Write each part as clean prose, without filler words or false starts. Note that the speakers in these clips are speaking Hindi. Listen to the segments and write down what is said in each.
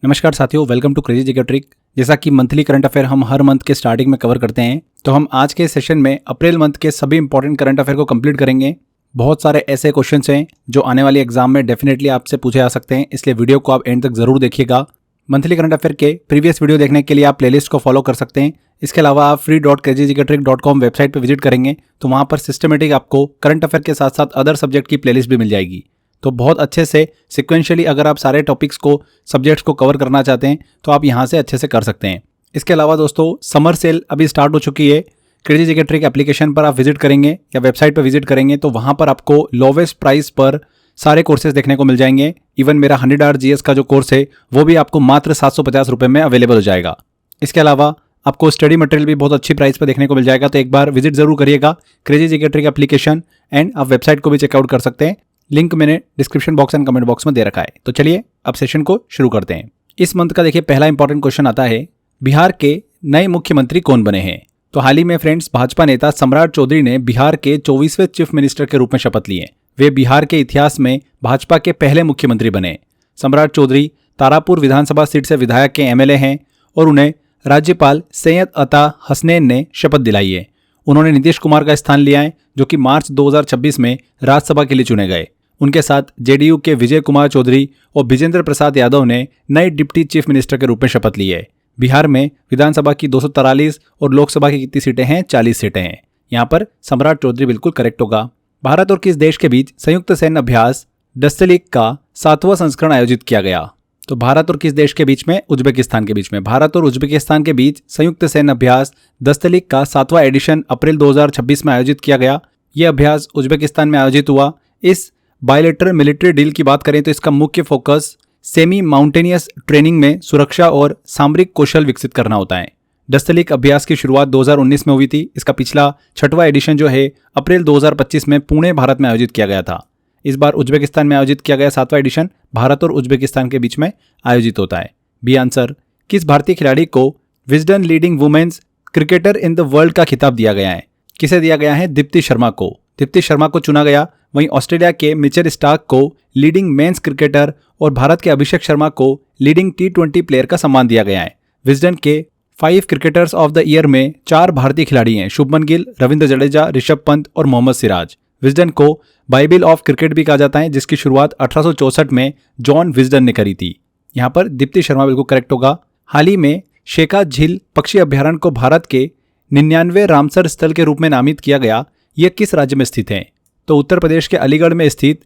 नमस्कार साथियों, welcome to crazy GK trick. जैसा कि मंथली करंट अफेयर हम हर मंथ के स्टार्टिंग में कवर करते हैं, तो हम आज के सेशन में अप्रैल मंथ के सभी इंपॉर्टेंट करंट अफेयर को कंप्लीट करेंगे। बहुत सारे ऐसे क्वेश्चंस हैं जो आने वाली एग्जाम में डेफिनेटली आपसे पूछे जा सकते हैं, इसलिए वीडियो को आप एंड तक जरूर देखिएगा। मंथली करंट अफेयर के प्रीवियस वीडियो देखने के लिए आप प्लेलिस्ट को फॉलो कर सकते हैं। इसके अलावा आप free.crazyjktrick.com वेबसाइट पर विजिट करेंगे तो वहाँ पर सिस्टमेटिक आपको करंट अफेयर के साथ साथ अदर सब्जेक्ट की प्लेलिस्ट भी मिल जाएगी। तो बहुत अच्छे से सिक्वेंशियली अगर आप सारे टॉपिक्स को, सब्जेक्ट्स को कवर करना चाहते हैं तो आप यहाँ से अच्छे से कर सकते हैं। इसके अलावा दोस्तों, समर सेल अभी स्टार्ट हो चुकी है। क्रेजी जीके ट्रिक एप्लीकेशन पर आप विजिट करेंगे या वेबसाइट पर विजिट करेंगे तो वहाँ पर आपको लोवेस्ट प्राइस पर सारे कोर्सेज देखने को मिल जाएंगे। इवन मेरा 100 आवर जीएस का जो कोर्स है वो भी आपको मात्र 750 रुपये में अवेलेबल हो जाएगा। इसके अलावा आपको स्टडी मटेरियल भी बहुत अच्छी प्राइस पर देखने को मिल जाएगा। तो एक बार विजिट जरूर करिएगा crazy GK trick application, and आप वेबसाइट को भी चेकआउट कर सकते हैं। लिंक मैंने description box and comment box में दे रखा है। तो चलिए अब सेशन को शुरू करते हैं। इस मंथ का देखिए पहला इंपॉर्टेंट क्वेश्चन आता है, बिहार के नए मुख्यमंत्री कौन बने हैं? तो हाल ही में फ्रेंड्स, भाजपा नेता सम्राट चौधरी ने बिहार के 24वें चीफ मिनिस्टर के रूप में शपथ ली है। वे बिहार के इतिहास में भाजपा के पहले मुख्यमंत्री बने। सम्राट चौधरी तारापुर विधानसभा सीट से विधायक के एमएलए हैं और उन्हें राज्यपाल सैयद अता हसनैन ने शपथ दिलाई है। उन्होंने नीतीश कुमार का स्थान लिया है, जो कि मार्च 2026 में राज्यसभा के लिए चुने गए। उनके साथ जेडीयू के विजय कुमार चौधरी और विजेंद्र प्रसाद यादव ने नए डिप्टी चीफ मिनिस्टर के रूप में शपथ ली है। बिहार में विधानसभा की 243 और लोकसभा की कितनी सीटें हैं? 40 सीटें हैं। यहाँ पर सम्राट चौधरी बिल्कुल करेक्ट होगा। भारत और किस देश के बीच संयुक्त सैन्य अभ्यास दस्तलिक का 7वां संस्करण आयोजित किया गया? तो भारत और किस देश के बीच में? उज्बेकिस्तान के बीच में। भारत और उज्बेकिस्तान के बीच संयुक्त सैन्य अभ्यास दस्तलिक का 7वां एडिशन अप्रैल 2026 में आयोजित किया गया। यह अभ्यास उज्बेकिस्तान में आयोजित हुआ। इस बायलेटरल मिलिट्री डील की बात करें तो इसका मुख्य फोकस सेमी माउंटेनियस ट्रेनिंग में सुरक्षा और सामरिक कौशल विकसित करना होता है। दस्तलिक अभ्यास की शुरुआत 2019 में हुई थी। इसका पिछला 6वां एडिशन जो है अप्रैल 2025 में पुणे, भारत में आयोजित किया गया था। इस बार उज्बेकिस्तान में आयोजित किया गया 7वां एडिशन भारत और उज्बेकिस्तान के बीच में आयोजित होता है। बी आंसर, किस भारतीय खिलाड़ी को Wisden leading women's cricketer in the world का खिताब दिया गया है? किसे दिया गया है? दीप्ति शर्मा को। दीप्ति शर्मा को चुना गया। वहीं ऑस्ट्रेलिया के मिचेल स्टार्क को लीडिंग मेंस क्रिकेटर और भारत के अभिषेक शर्मा को लीडिंग T20 प्लेयर का सम्मान दिया गया है। विजडन के 5 क्रिकेटर्स ऑफ द ईयर में 4 भारतीय खिलाड़ी हैं, शुभमन गिल, रविंद्र जडेजा, ऋषभ पंत और मोहम्मद सिराज। विजडन को बाइबिल ऑफ क्रिकेट भी कहा जाता है, जिसकी शुरुआत 1864 में जॉन विजडन ने करी थी। यहाँ पर दीप्ति शर्मा बिल्कुल करेक्ट होगा। हाल ही में शेखा झील पक्षी अभ्यारण्य को भारत के 99वें रामसर स्थल के रूप में नामित किया गया। यह किस राज्य में स्थित है? तो उत्तर प्रदेश के अलीगढ़ में स्थित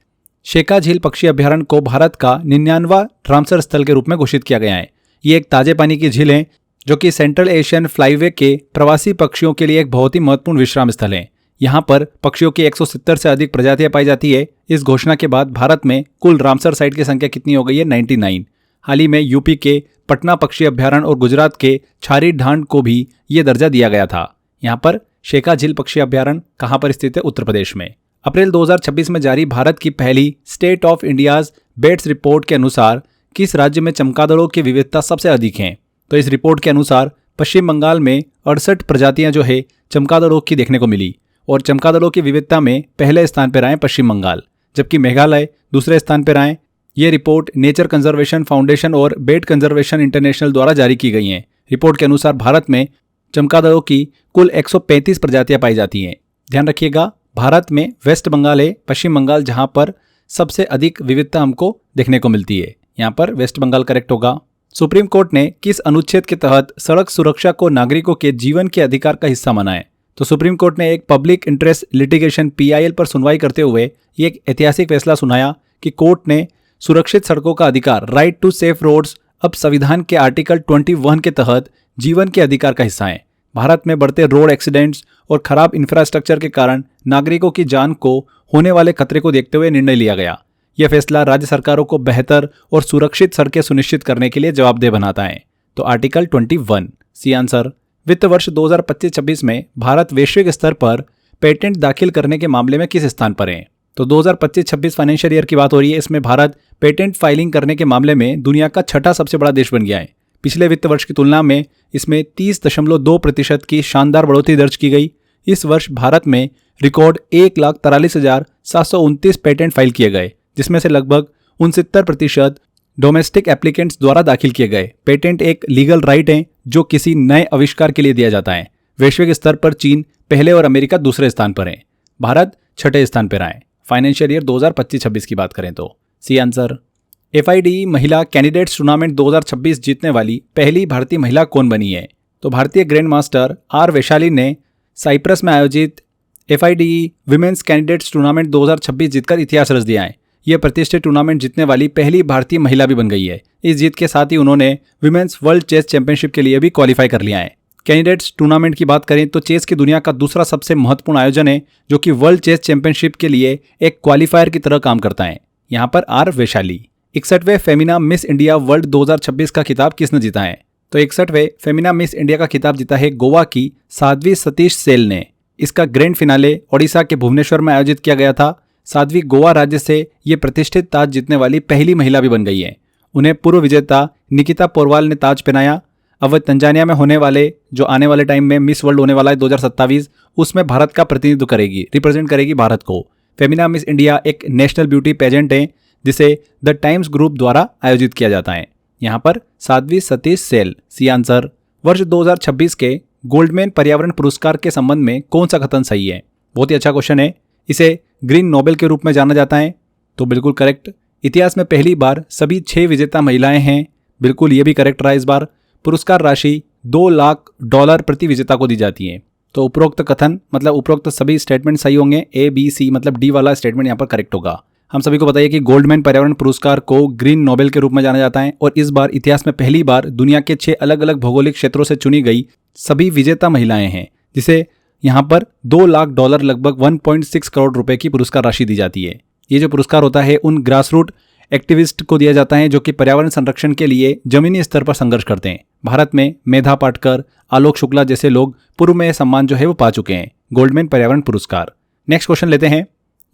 शेखा झील पक्षी अभ्यारण्य को भारत का 99वां रामसर स्थल के रूप में घोषित किया गया है। ये एक ताजे पानी की झील है जो कि सेंट्रल एशियन फ्लाईवे के प्रवासी पक्षियों के लिए एक बहुत ही महत्वपूर्ण विश्राम स्थल है। यहाँ पर पक्षियों की 170 से अधिक प्रजातियां पाई जाती है। इस घोषणा के बाद भारत में कुल रामसर साइट की संख्या कितनी हो गई है? 99। हाल ही में यूपी के पटना पक्षी अभ्यारण्य और गुजरात के छारी ढांड को भी ये दर्जा दिया गया था। यहाँ पर शेखा झील पक्षी अभ्यारण्य कहाँ पर स्थित है? उत्तर प्रदेश में। अप्रैल 2026 में जारी भारत की पहली state of India's bats report के अनुसार किस राज्य में चमगादड़ों की विविधता सबसे अधिक है? तो इस रिपोर्ट के अनुसार पश्चिम बंगाल में 68 प्रजातियां जो है चमगादड़ों की देखने को मिली और चमगादड़ों की विविधता में पहले स्थान पर आए पश्चिम बंगाल, जबकि मेघालय दूसरे स्थान पर आए। ये रिपोर्ट नेचर कंजर्वेशन फाउंडेशन और बेट कंजर्वेशन इंटरनेशनल द्वारा जारी की गई है। रिपोर्ट के अनुसार भारत में चमगादड़ों की कुल 135 प्रजातियां पाई जाती हैं। ध्यान रखिएगा, भारत में वेस्ट बंगाल है, पश्चिम बंगाल, जहां पर सबसे अधिक विविधता हमको देखने को मिलती है। यहां पर वेस्ट बंगाल करेक्ट होगा। सुप्रीम कोर्ट ने किस अनुच्छेद के तहत सड़क सुरक्षा को नागरिकों के जीवन के अधिकार का हिस्सा माना है? तो सुप्रीम कोर्ट ने एक पब्लिक इंटरेस्ट लिटिगेशन PIL पर सुनवाई करते हुए ये एक ऐतिहासिक फैसला सुनाया कि कोर्ट ने सुरक्षित सड़कों का अधिकार, राइट टू सेफ रोड्स, अब संविधान के आर्टिकल 21 के तहत जीवन के अधिकार का हिस्सा है। भारत में बढ़ते रोड एक्सीडेंट्स और खराब इंफ्रास्ट्रक्चर के कारण नागरिकों की जान को होने वाले खतरे को देखते हुए निर्णय लिया गया। यह फैसला राज्य सरकारों को बेहतर और सुरक्षित सड़कें सुनिश्चित करने के लिए जवाबदेह बनाता है। तो आर्टिकल 21, सी आंसर। वित्त वर्ष 2025-26 में भारत वैश्विक स्तर पर पेटेंट दाखिल करने के मामले में किस स्थान पर है? तो 2025-26 फाइनेंशियल ईयर की बात हो रही है। इसमें भारत पेटेंट फाइलिंग करने के मामले में दुनिया का 6ठा सबसे बड़ा देश बन गया है। पिछले वित्त वर्ष की तुलना में इसमें 30.2% की शानदार बढ़ोतरी दर्ज की गई। इस वर्ष भारत में रिकॉर्ड 1,43,729 पेटेंट फाइल किए गए, जिसमें से लगभग 69% डोमेस्टिक एप्लीकेंट्स द्वारा दाखिल किए गए पेटेंट एक लीगल राइट है जो किसी नए आविष्कार के लिए दिया जाता है। वैश्विक स्तर पर चीन पहले और अमेरिका दूसरे स्थान पर है। भारत छठे स्थान पर आए। फाइनेंशियल ईयर 2025-26 की बात करें तो सी आंसर। FIDE महिला कैंडिडेट्स टूर्नामेंट 2026 जीतने वाली पहली भारतीय महिला कौन बनी है? तो भारतीय ग्रैंड मास्टर R वैशाली ने साइप्रस में आयोजित FIDE विमेंस कैंडिडेट्स टूर्नामेंट 2026 जीतकर इतिहास रच दिया है। यह प्रतिष्ठित टूर्नामेंट जीतने वाली पहली भारतीय महिला भी बन गई है। इस जीत के साथ ही उन्होंने विमेंस वर्ल्ड चेस चैंपियनशिप के लिए भी क्वालिफाई कर लिया है। कैंडिडेट्स टूर्नामेंट की बात करें तो चेस की दुनिया का दूसरा सबसे महत्वपूर्ण आयोजन है जो कि वर्ल्ड चेस चैंपियनशिप के लिए एक क्वालिफायर की तरह काम करता है। यहाँ पर R वैशाली। 61वें फेमिना मिस इंडिया वर्ल्ड 2026 का खिताब किसने जीता है? तो 61वें फेमिना मिस इंडिया का खिताब जीता है गोवा की साध्वी सतीश सेल ने। इसका ग्रैंड फिनाले ओडिशा के भुवनेश्वर में आयोजित किया गया था। साध्वी गोवा राज्य से ये प्रतिष्ठित ताज जीतने वाली पहली महिला भी बन गई है। उन्हें पूर्व विजेता निकिता पोरवाल ने ताज पहनाया। अब वह तंजानिया में होने वाले जो आने वाले टाइम में मिस वर्ल्ड होने वाला है 2027, उसमें भारत का प्रतिनिधित्व करेगी, रिप्रेजेंट करेगी भारत को। फेमिना मिस इंडिया एक नेशनल ब्यूटी पेजेंट है जिसे द टाइम्स ग्रुप द्वारा आयोजित किया जाता है। यहाँ पर साध्वी सतीश सेल सी आंसर। वर्ष 2026 के गोल्डमैन पर्यावरण पुरस्कार के संबंध में कौन सा कथन सही है? बहुत ही अच्छा क्वेश्चन है। इसे ग्रीन नोबेल के रूप में जाना जाता है, तो बिल्कुल करेक्ट। इतिहास में पहली बार सभी 6 विजेता महिलाएं हैं, बिल्कुल ये भी करेक्ट रहा। इस बार पुरस्कार राशि $2 लाख प्रति विजेता को दी जाती है। तो उपरोक्त कथन मतलब उपरोक्त सभी स्टेटमेंट सही होंगे। A, B, C मतलब D वाला स्टेटमेंट यहाँ पर करेक्ट होगा। हम सभी को बताइए कि गोल्डमैन पर्यावरण पुरस्कार को ग्रीन नोबेल के रूप में जाना जाता है और इस बार इतिहास में पहली बार दुनिया के 6 अलग अलग भौगोलिक क्षेत्रों से चुनी गई सभी विजेता महिलाएं हैं, जिसे यहाँ पर $2 लाख लगभग 1.6 करोड़ रुपए की पुरस्कार राशि दी जाती है। ये जो पुरस्कार होता है उन ग्रासरूट एक्टिविस्ट को दिया जाता है जो कि पर्यावरण संरक्षण के लिए जमीनी स्तर पर संघर्ष करते हैं। भारत में मेधा पाटकर, आलोक शुक्ला जैसे लोग पूर्व में सम्मान जो है वो पा चुके हैं, गोल्डमैन पर्यावरण पुरस्कार। नेक्स्ट क्वेश्चन लेते हैं।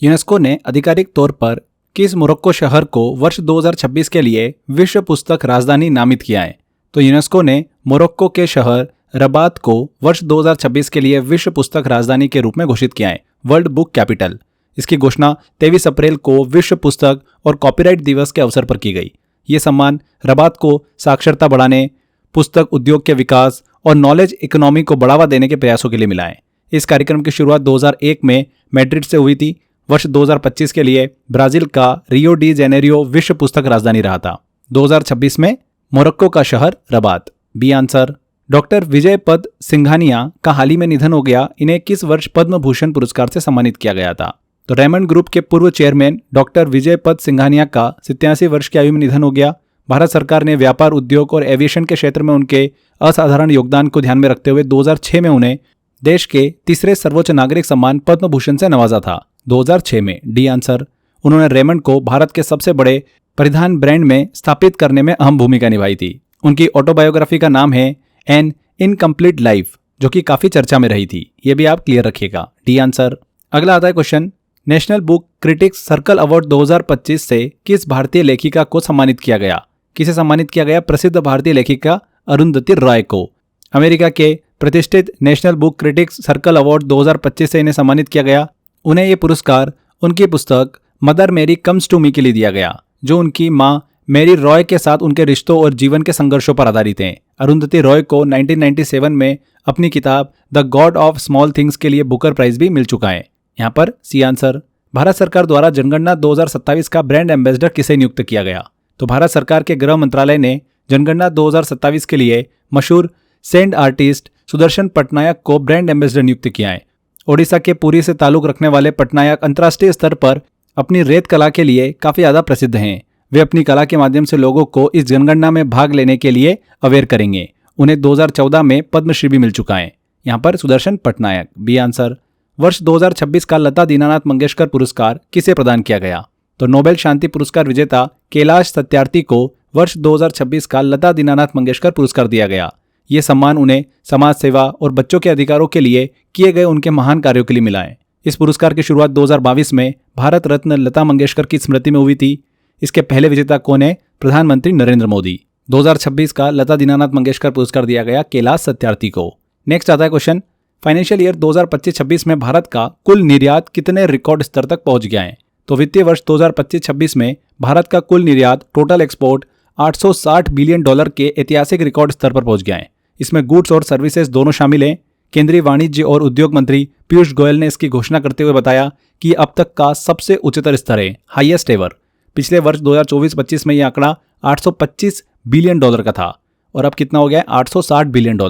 यूनेस्को ने आधिकारिक तौर पर किस मोरक्को शहर को वर्ष 2026 के लिए विश्व पुस्तक राजधानी नामित किया है? तो यूनेस्को ने मोरक्को के शहर रबात को वर्ष 2026 के लिए विश्व पुस्तक राजधानी के रूप में घोषित किया है, वर्ल्ड बुक कैपिटल। इसकी घोषणा 23 अप्रैल को विश्व पुस्तक और कॉपीराइट दिवस के अवसर पर की गई। ये सम्मान रबात को साक्षरता बढ़ाने, पुस्तक उद्योग के विकास और नॉलेज इकोनॉमी को बढ़ावा देने के प्रयासों के लिए मिला है। इस कार्यक्रम की शुरुआत 2001 में मैड्रिड से हुई थी। वर्ष 2025 के लिए ब्राजील का रियो डी जेनेरियो विश्व पुस्तक राजधानी रहा था। 2026 में मोरक्को का शहर Rabat. B answer. Doctor Vijaypat Singhania का हाल ही में निधन हो गया। इन्हें किस वर्ष पद्म भूषण पुरस्कार से सम्मानित किया गया था? तो रेमंड ग्रुप के पूर्व chairman doctor Vijaypat Singhania का 87 वर्ष की आयु में निधन हो गया। भारत सरकार ने व्यापार, उद्योग और एविएशन के क्षेत्र में उनके असाधारण योगदान को ध्यान में रखते हुए 2006 में उन्हें देश के तीसरे सर्वोच्च नागरिक सम्मान पद्म भूषण से नवाजा था। 2006 में। D answer. उन्होंने रेमंड को भारत के सबसे बड़े परिधान ब्रांड में स्थापित करने में अहम भूमिका निभाई थी। उनकी ऑटोबायोग्राफी का नाम है एन इनकम्प्लीट लाइफ, जो कि काफी चर्चा में रही थी। ये भी आप क्लियर रखिएगा। D answer. अगला आता है question. National book critics circle award 2025 से किस भारतीय लेखिका को सम्मानित किया गया? किसे सम्मानित किया गया? प्रसिद्ध भारतीय लेखिका अरुंधति रॉय को। अमेरिका के प्रतिष्ठित national book critics circle award 2025 से इन्हें सम्मानित किया गया। उन्हें ये पुरस्कार उनकी पुस्तक मदर मेरी कम्स टू मी के लिए दिया गया, जो उनकी मां मेरी रॉय के साथ उनके रिश्तों और जीवन के संघर्षों पर आधारित हैं। अरुंधति रॉय को 1997 में अपनी किताब the God of small things के लिए बुकर प्राइज भी मिल चुका है। यहाँ पर सी आंसर। भारत सरकार द्वारा जनगणना 2027 का ब्रांड एम्बेसडर किसे नियुक्त किया गया? तो भारत सरकार के गृह मंत्रालय ने जनगणना 2027 के लिए मशहूर सेंड आर्टिस्ट सुदर्शन पटनायक को ब्रांड एम्बेसडर नियुक्त किया है। ओडिशा के पुरी से ताल्लुक रखने वाले पटनायक अंतर्राष्ट्रीय स्तर पर अपनी रेत कला के लिए काफी ज्यादा प्रसिद्ध हैं। वे अपनी कला के माध्यम से लोगों को इस जनगणना में भाग लेने के लिए अवेयर करेंगे। उन्हें 2014 में पद्मश्री भी मिल चुका है। यहाँ पर सुदर्शन पटनायक। B answer. वर्ष 2026 का लता दीनानाथ मंगेशकर पुरस्कार किसे प्रदान किया गया? तो नोबेल शांति पुरस्कार विजेता कैलाश सत्यार्थी को वर्ष 2026 का लता दीनानाथ मंगेशकर पुरस्कार दिया गया। ये सम्मान उन्हें समाज सेवा और बच्चों के अधिकारों के लिए किए गए उनके महान कार्यों के लिए मिला है। इस पुरस्कार की शुरुआत 2022 में भारत रत्न लता मंगेशकर की स्मृति में हुई थी। इसके पहले विजेता कौन है? प्रधानमंत्री नरेंद्र मोदी। 2026 का लता दीनानाथ मंगेशकर पुरस्कार दिया गया कैलाश सत्यार्थी को। नेक्स्ट आता है क्वेश्चन। फाइनेंशियल ईयर 2025-26 में भारत का कुल निर्यात कितने रिकॉर्ड स्तर तक पहुंच गया है? तो वित्तीय वर्ष 2025-26 में भारत का कुल निर्यात टोटल एक्सपोर्ट $860 बिलियन के ऐतिहासिक रिकॉर्ड स्तर पर पहुंच गया है। इसमें गुड्स और सर्विसेज दोनों शामिल हैं। केंद्रीय वाणिज्य और उद्योग मंत्री पीयूष गोयल ने इसकी घोषणा करते हुए बताया कि अब तक का सबसे उच्चतर स्तर है, हाईएस्ट एवर। पिछले वर्ष 2024-25 में यह आंकड़ा $825 बिलियन का था और अब कितना हो गया है, $860 बिलियन।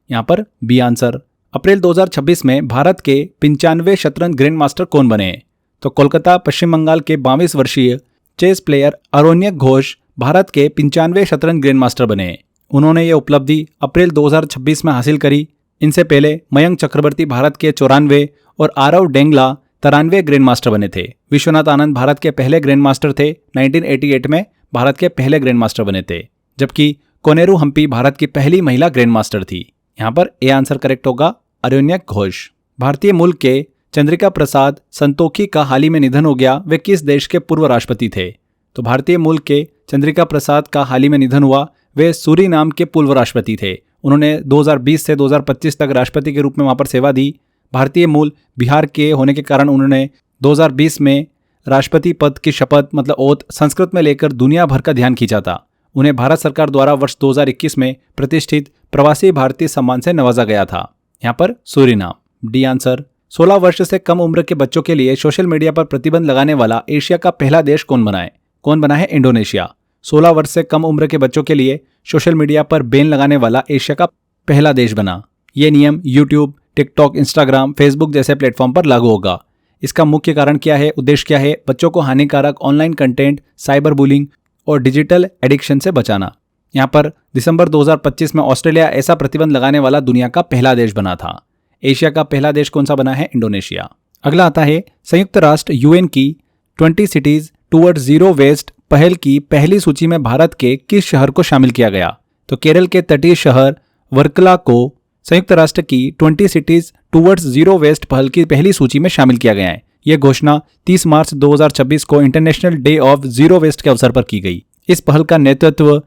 यहाँ पर बी आंसर। अप्रैल 2026 में भारत के 95 शतरंज ग्रैंड मास्टर कौन बने हैं? तो कोलकाता पश्चिम बंगाल के 22 वर्षीय चेस प्लेयर अरोन्यक घोष भारत के 95 शतरंज ग्रैंड मास्टर बने हैं। उन्होंने ये उपलब्धि अप्रैल 2026 में हासिल करी। इनसे पहले मयंक चक्रवर्ती भारत के 94 और आरव डेंगला 93 ग्रैंड मास्टर बने थे। विश्वनाथ आनंद भारत के पहले ग्रैंड मास्टर थे, 1988 में भारत के पहले ग्रैंड मास्टर बने थे, जबकि कोनेरू हम्पी भारत की पहली महिला ग्रैंड मास्टर थी। यहाँ पर ए आंसर करेक्ट होगा, अरोन्यक घोष। भारतीय मूल के चंद्रिका प्रसाद संतोखी का हाल ही में निधन हो गया। वे किस देश के पूर्व राष्ट्रपति थे? तो भारतीय मूल के चंद्रिका प्रसाद का हाल ही में निधन हुआ। वे सूरीनाम के पूर्व राष्ट्रपति थे। उन्होंने 2020 से 2025 तक राष्ट्रपति के रूप में वहां पर सेवा दी। भारतीय मूल बिहार के होने के कारण उन्होंने 2020 में राष्ट्रपति पद की शपथ मतलब ओथ संस्कृत में लेकर दुनिया भर का ध्यान खींचा था। उन्हें भारत सरकार द्वारा वर्ष 2021 में प्रतिष्ठित प्रवासी भारतीय सम्मान से नवाजा गया था। यहाँ पर सूरीनाम, डी आंसर। 16 वर्ष से कम उम्र के बच्चों के लिए सोशल मीडिया पर प्रतिबंध लगाने वाला एशिया का पहला देश कौन बना है? कौन बना है? इंडोनेशिया। 16 वर्ष से कम उम्र के बच्चों के लिए सोशल मीडिया पर बैन लगाने वाला एशिया का पहला देश बना। ये नियम यूट्यूब, टिकटॉक, इंस्टाग्राम, फेसबुक जैसे प्लेटफॉर्म पर लागू होगा। इसका मुख्य कारण क्या है, उद्देश्य क्या है? बच्चों को हानिकारक ऑनलाइन कंटेंट, साइबर बुलिंग और डिजिटल एडिक्शन से बचाना। यहाँ पर दिसंबर 2025 में ऑस्ट्रेलिया ऐसा प्रतिबंध लगाने वाला दुनिया का पहला देश बना था। एशिया का पहला देश कौन सा बना है? इंडोनेशिया। अगला आता है संयुक्त राष्ट्र यूएन की 20 सिटीज टुवर्ड्स जीरो वेस्ट पहल की पहली सूची में भारत के किस शहर को शामिल किया गया? तो केरल के तटीय शहर वर्कला को संयुक्त राष्ट्र की 20 सिटीज टुवर्ड्स जीरो वेस्ट पहल की पहली सूची में शामिल किया गया है। यह घोषणा 30 मार्च 2026 को international day of zero waste के अवसर पर की गई। इस पहल का नेतृत्व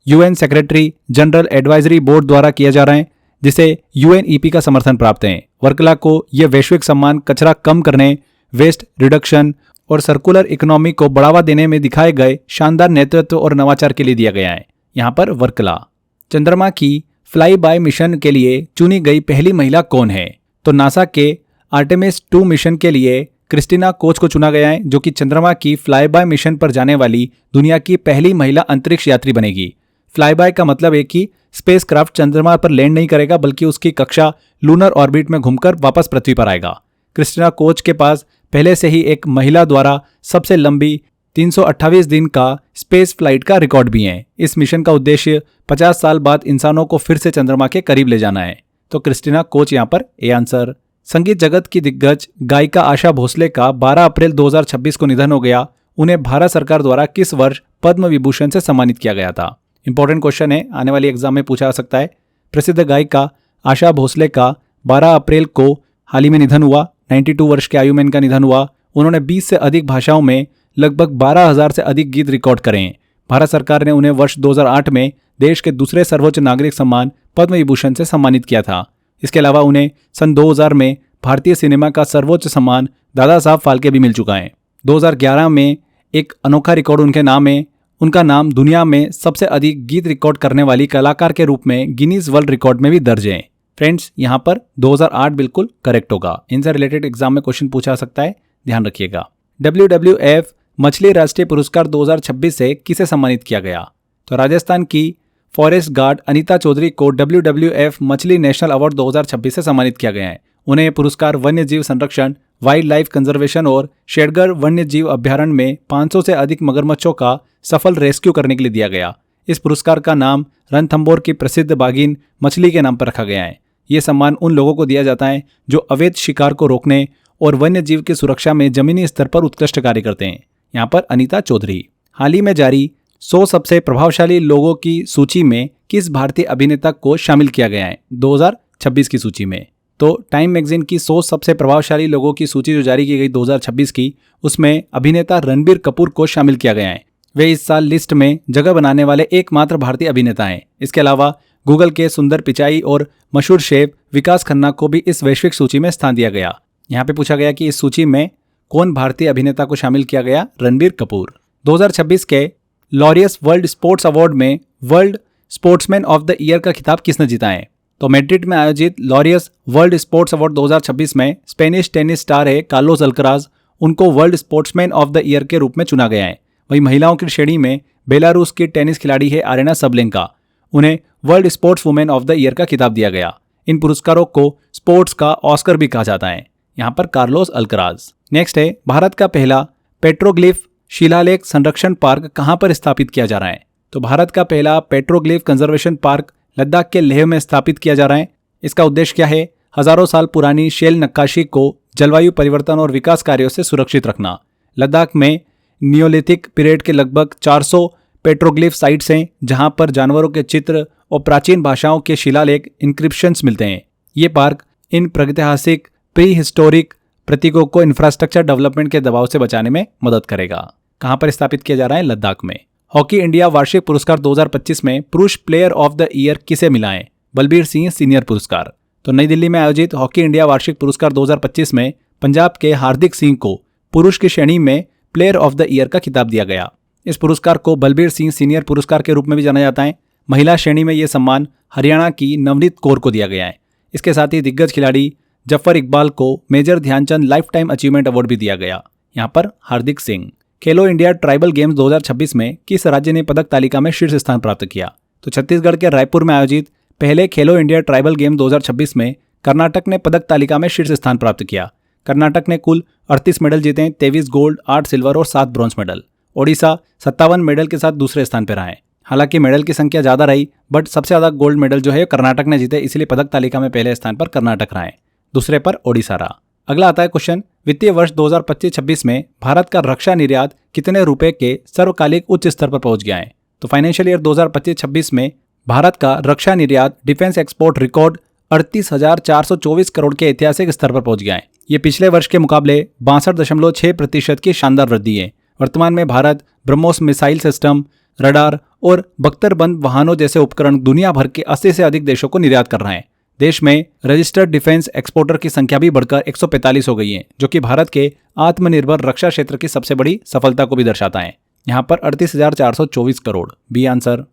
UN secretary general advisory board द्वारा किया जा रहा है, जिसे यूएनईपी का समर्थन प्राप्त है। वर्कला को यह वैश्विक सम्मान कचरा कम करने, वेस्ट रिडक्शन और सर्कुलर इकोनॉमी को बढ़ावा देने में दिखाए गए शानदार नेतृत्व और नवाचार के लिए दिया गया है। यहाँ पर वर्कला। चंद्रमा की फ्लाई बाय मिशन के लिए चुनी गई पहली महिला कौन है? तो नासा के आर्टेमिस 2 मिशन के लिए क्रिस्टिना कोच को चुना गया है, जो कि चंद्रमा की फ्लाई बाय मिशन पर जाने वाली दुनिया की पहली महिला अंतरिक्ष यात्री बनेगी। फ्लाई बाय का मतलब है कि स्पेसक्राफ्ट चंद्रमा पर लैंड नहीं करेगा, बल्कि उसकी कक्षा लूनर ऑर्बिट में घूमकर वापस पृथ्वी पर आएगा। क्रिस्टिना कोच के पास पहले से ही एक महिला द्वारा सबसे लंबी 328 दिन का स्पेस फ्लाइट का रिकॉर्ड भी है। इस मिशन का उद्देश्य 50 साल बाद इंसानों को फिर से चंद्रमा के करीब ले जाना है। तो क्रिस्टिना कोच यहाँ पर ए आंसर। संगीत जगत की दिग्गज गायिका आशा भोसले का 12 अप्रैल 2026 को निधन हो गया। उन्हें भारत सरकार द्वारा किस वर्ष पद्म विभूषण से सम्मानित किया गया था? इंपॉर्टेंट क्वेश्चन है, आने वाली एग्जाम में पूछा जा सकता है। प्रसिद्ध गायिका आशा भोसले का 12 अप्रैल को हाल ही में निधन हुआ। 92 वर्ष की आयु में इनका निधन हुआ। उन्होंने 20 से अधिक भाषाओं में लगभग 12,000 से अधिक गीत रिकॉर्ड करे हैं। भारत सरकार ने उन्हें वर्ष 2008 में देश के दूसरे सर्वोच्च नागरिक सम्मान पद्म विभूषण से सम्मानित किया था। इसके अलावा उन्हें सन 2000 में भारतीय सिनेमा का सर्वोच्च सम्मान दादा साहब फाल्के भी मिल चुका है। 2011 में एक अनोखा रिकॉर्ड उनके नाम है। उनका नाम दुनिया में सबसे अधिक गीत रिकॉर्ड करने वाली कलाकार के रूप में गिनीज वर्ल्ड रिकॉर्ड में भी दर्ज है। फ्रेंड्स, यहाँ पर 2008 बिल्कुल करेक्ट होगा। इनसे रिलेटेड एग्जाम में क्वेश्चन पूछा सकता है, ध्यान रखिएगा। WWF मछली राष्ट्रीय पुरस्कार 2026 से किसे सम्मानित किया गया? तो राजस्थान की फॉरेस्ट गार्ड अनीता चौधरी को WWF मछली नेशनल अवार्ड 2026 से सम्मानित किया गया है। उन्हें यह पुरस्कार वन्य जीव संरक्षण, वाइल्ड लाइफ कंजर्वेशन और शेरगढ़ वन्य जीव अभ्यारण्य में 500 से अधिक मगरमच्छों का सफल रेस्क्यू करने के लिए दिया गया। इस पुरस्कार का नाम रणथंभौर की प्रसिद्ध बाघिन मछली के नाम पर रखा गया है। ये सम्मान उन लोगों को दिया जाता है जो अवैध शिकार को रोकने और वन्य जीव की सुरक्षा में जमीनी स्तर पर उत्कृष्ट कार्य करते हैं। यहाँ पर अनीता चौधरी। हाल ही में जारी 100 सबसे प्रभावशाली लोगों की सूची में किस भारतीय अभिनेता को शामिल किया गया है 2026 की सूची में? तो टाइम मैगजीन की 100 सबसे प्रभावशाली लोगों की सूची जो जारी की गई 2026 की, उसमें अभिनेता रणबीर कपूर को शामिल किया गया है। वे इस साल लिस्ट में जगह बनाने वाले एकमात्र भारतीय अभिनेता हैं। इसके अलावा गूगल के सुंदर पिचाई और मशहूर शेफ विकास खन्ना को भी इस वैश्विक सूची में स्थान दिया गया। यहाँ पे पूछा गया कि इस सूची में कौन भारतीय अभिनेता को शामिल किया गया? रणबीर कपूर। 2026 के लॉरियस वर्ल्ड स्पोर्ट्स अवार्ड में world sportsman of the year का खिताब किसने जीता है? तो मैड्रिड में आयोजित लॉरियस वर्ल्ड स्पोर्ट्स अवार्ड 2026 में स्पेनिश टेनिस स्टार है कार्लोस अल्कराज, उनको world sportsman of the year के रूप में चुना गया है। वहीं महिलाओं की श्रेणी में बेलारूस की टेनिस खिलाड़ी है आरेना सबलेंका, उन्हें world sports women of the year का खिताब दिया गया। इन पुरस्कारों को स्पोर्ट्स का ऑस्कर भी कहा जाता है। यहाँ पर कार्लोस अल्कराज। नेक्स्ट है, भारत का पहला पेट्रोग्लिफ शिलालेख संरक्षण पार्क कहाँ पर स्थापित किया जा रहा है? तो भारत का पहला पेट्रोग्लिफ कंजर्वेशन पार्क लद्दाख के लेह में स्थापित किया जा रहा है। इसका उद्देश्य क्या है? हजारों साल पुरानी शेल नक्काशी को जलवायु परिवर्तन और विकास कार्यों से सुरक्षित रखना। लद्दाख में नियोलिथिक पीरियड के लगभग 400 पेट्रोग्लिफ साइट्स हैं जहां पर जानवरों के चित्र और प्राचीन भाषाओं के शिलालेख इंक्रिप्शंस मिलते हैं। ये पार्क इन प्रागैतिहासिक प्री हिस्टोरिक प्रतीकों को इंफ्रास्ट्रक्चर डेवलपमेंट के दबाव से बचाने में मदद करेगा। कहां पर स्थापित किया जा रहा है? लद्दाख में। हॉकी इंडिया वार्षिक पुरस्कार 2025 में पुरुष प्लेयर ऑफ द ईयर किसे मिला है? बलबीर सिंह सीनियर पुरस्कार। तो नई दिल्ली में आयोजित हॉकी इंडिया वार्षिक पुरस्कार 2025 में पंजाब के हार्दिक सिंह को पुरुष की श्रेणी में प्लेयर ऑफ द ईयर का खिताब दिया गया। इस पुरस्कार को बलबीर सिंह सीनियर पुरस्कार के रूप में भी जाना जाता है। महिला श्रेणी में यह सम्मान हरियाणा की नवनीत कौर को दिया गया है। इसके साथ ही दिग्गज खिलाड़ी जफर इकबाल को major Dhyan Chand lifetime achievement award भी दिया गया। यहाँ पर हार्दिक सिंह। खेलो इंडिया ट्राइबल गेम्स 2026 में किस राज्य ने पदक तालिका में शीर्ष स्थान प्राप्त किया? तो छत्तीसगढ़ के रायपुर में आयोजित पहले खेलो इंडिया ट्राइबल गेम 2026 में कर्नाटक ने पदक तालिका में शीर्ष स्थान प्राप्त किया। कर्नाटक ने कुल 38 मेडल जीते हैं, 23 गोल्ड, 8 सिल्वर और 7 ब्रॉन्ज मेडल। ओडिशा 57 मेडल के साथ दूसरे स्थान पर रहा है। हालांकि मेडल की संख्या ज्यादा रही, बट सबसे ज्यादा गोल्ड मेडल जो है कर्नाटक ने जीते, इसलिए पदक तालिका में पहले स्थान पर कर्नाटक रहा है, दूसरे पर ओडिशा रहा। अगला आता है क्वेश्चन, वित्तीय वर्ष 2025-26 में भारत का रक्षा निर्यात कितने रुपए के सर्वकालिक उच्च स्तर पर पहुंच गया है? तो फाइनेंशियल ईयर 2025-26 में भारत का रक्षा निर्यात डिफेंस एक्सपोर्ट रिकॉर्ड 38,424 करोड़ के ऐतिहासिक स्तर पर पहुंच गया है। ये पिछले वर्ष के मुकाबले 62.6% की शानदार वृद्धि है। वर्तमान में Bharat BrahMos missile system, radar और बख्तरबंद वाहनों जैसे उपकरण दुनिया भर के 80 से अधिक देशों को निर्यात कर रहा है। देश में रजिस्टर्ड डिफेंस एक्सपोर्टर की संख्या भी बढ़कर 145 हो गई है, जो कि भारत के आत्मनिर्भर रक्षा क्षेत्र की सबसे बड़ी सफलता को भी दर्शाता है। यहाँ पर 38,424 crore B answer.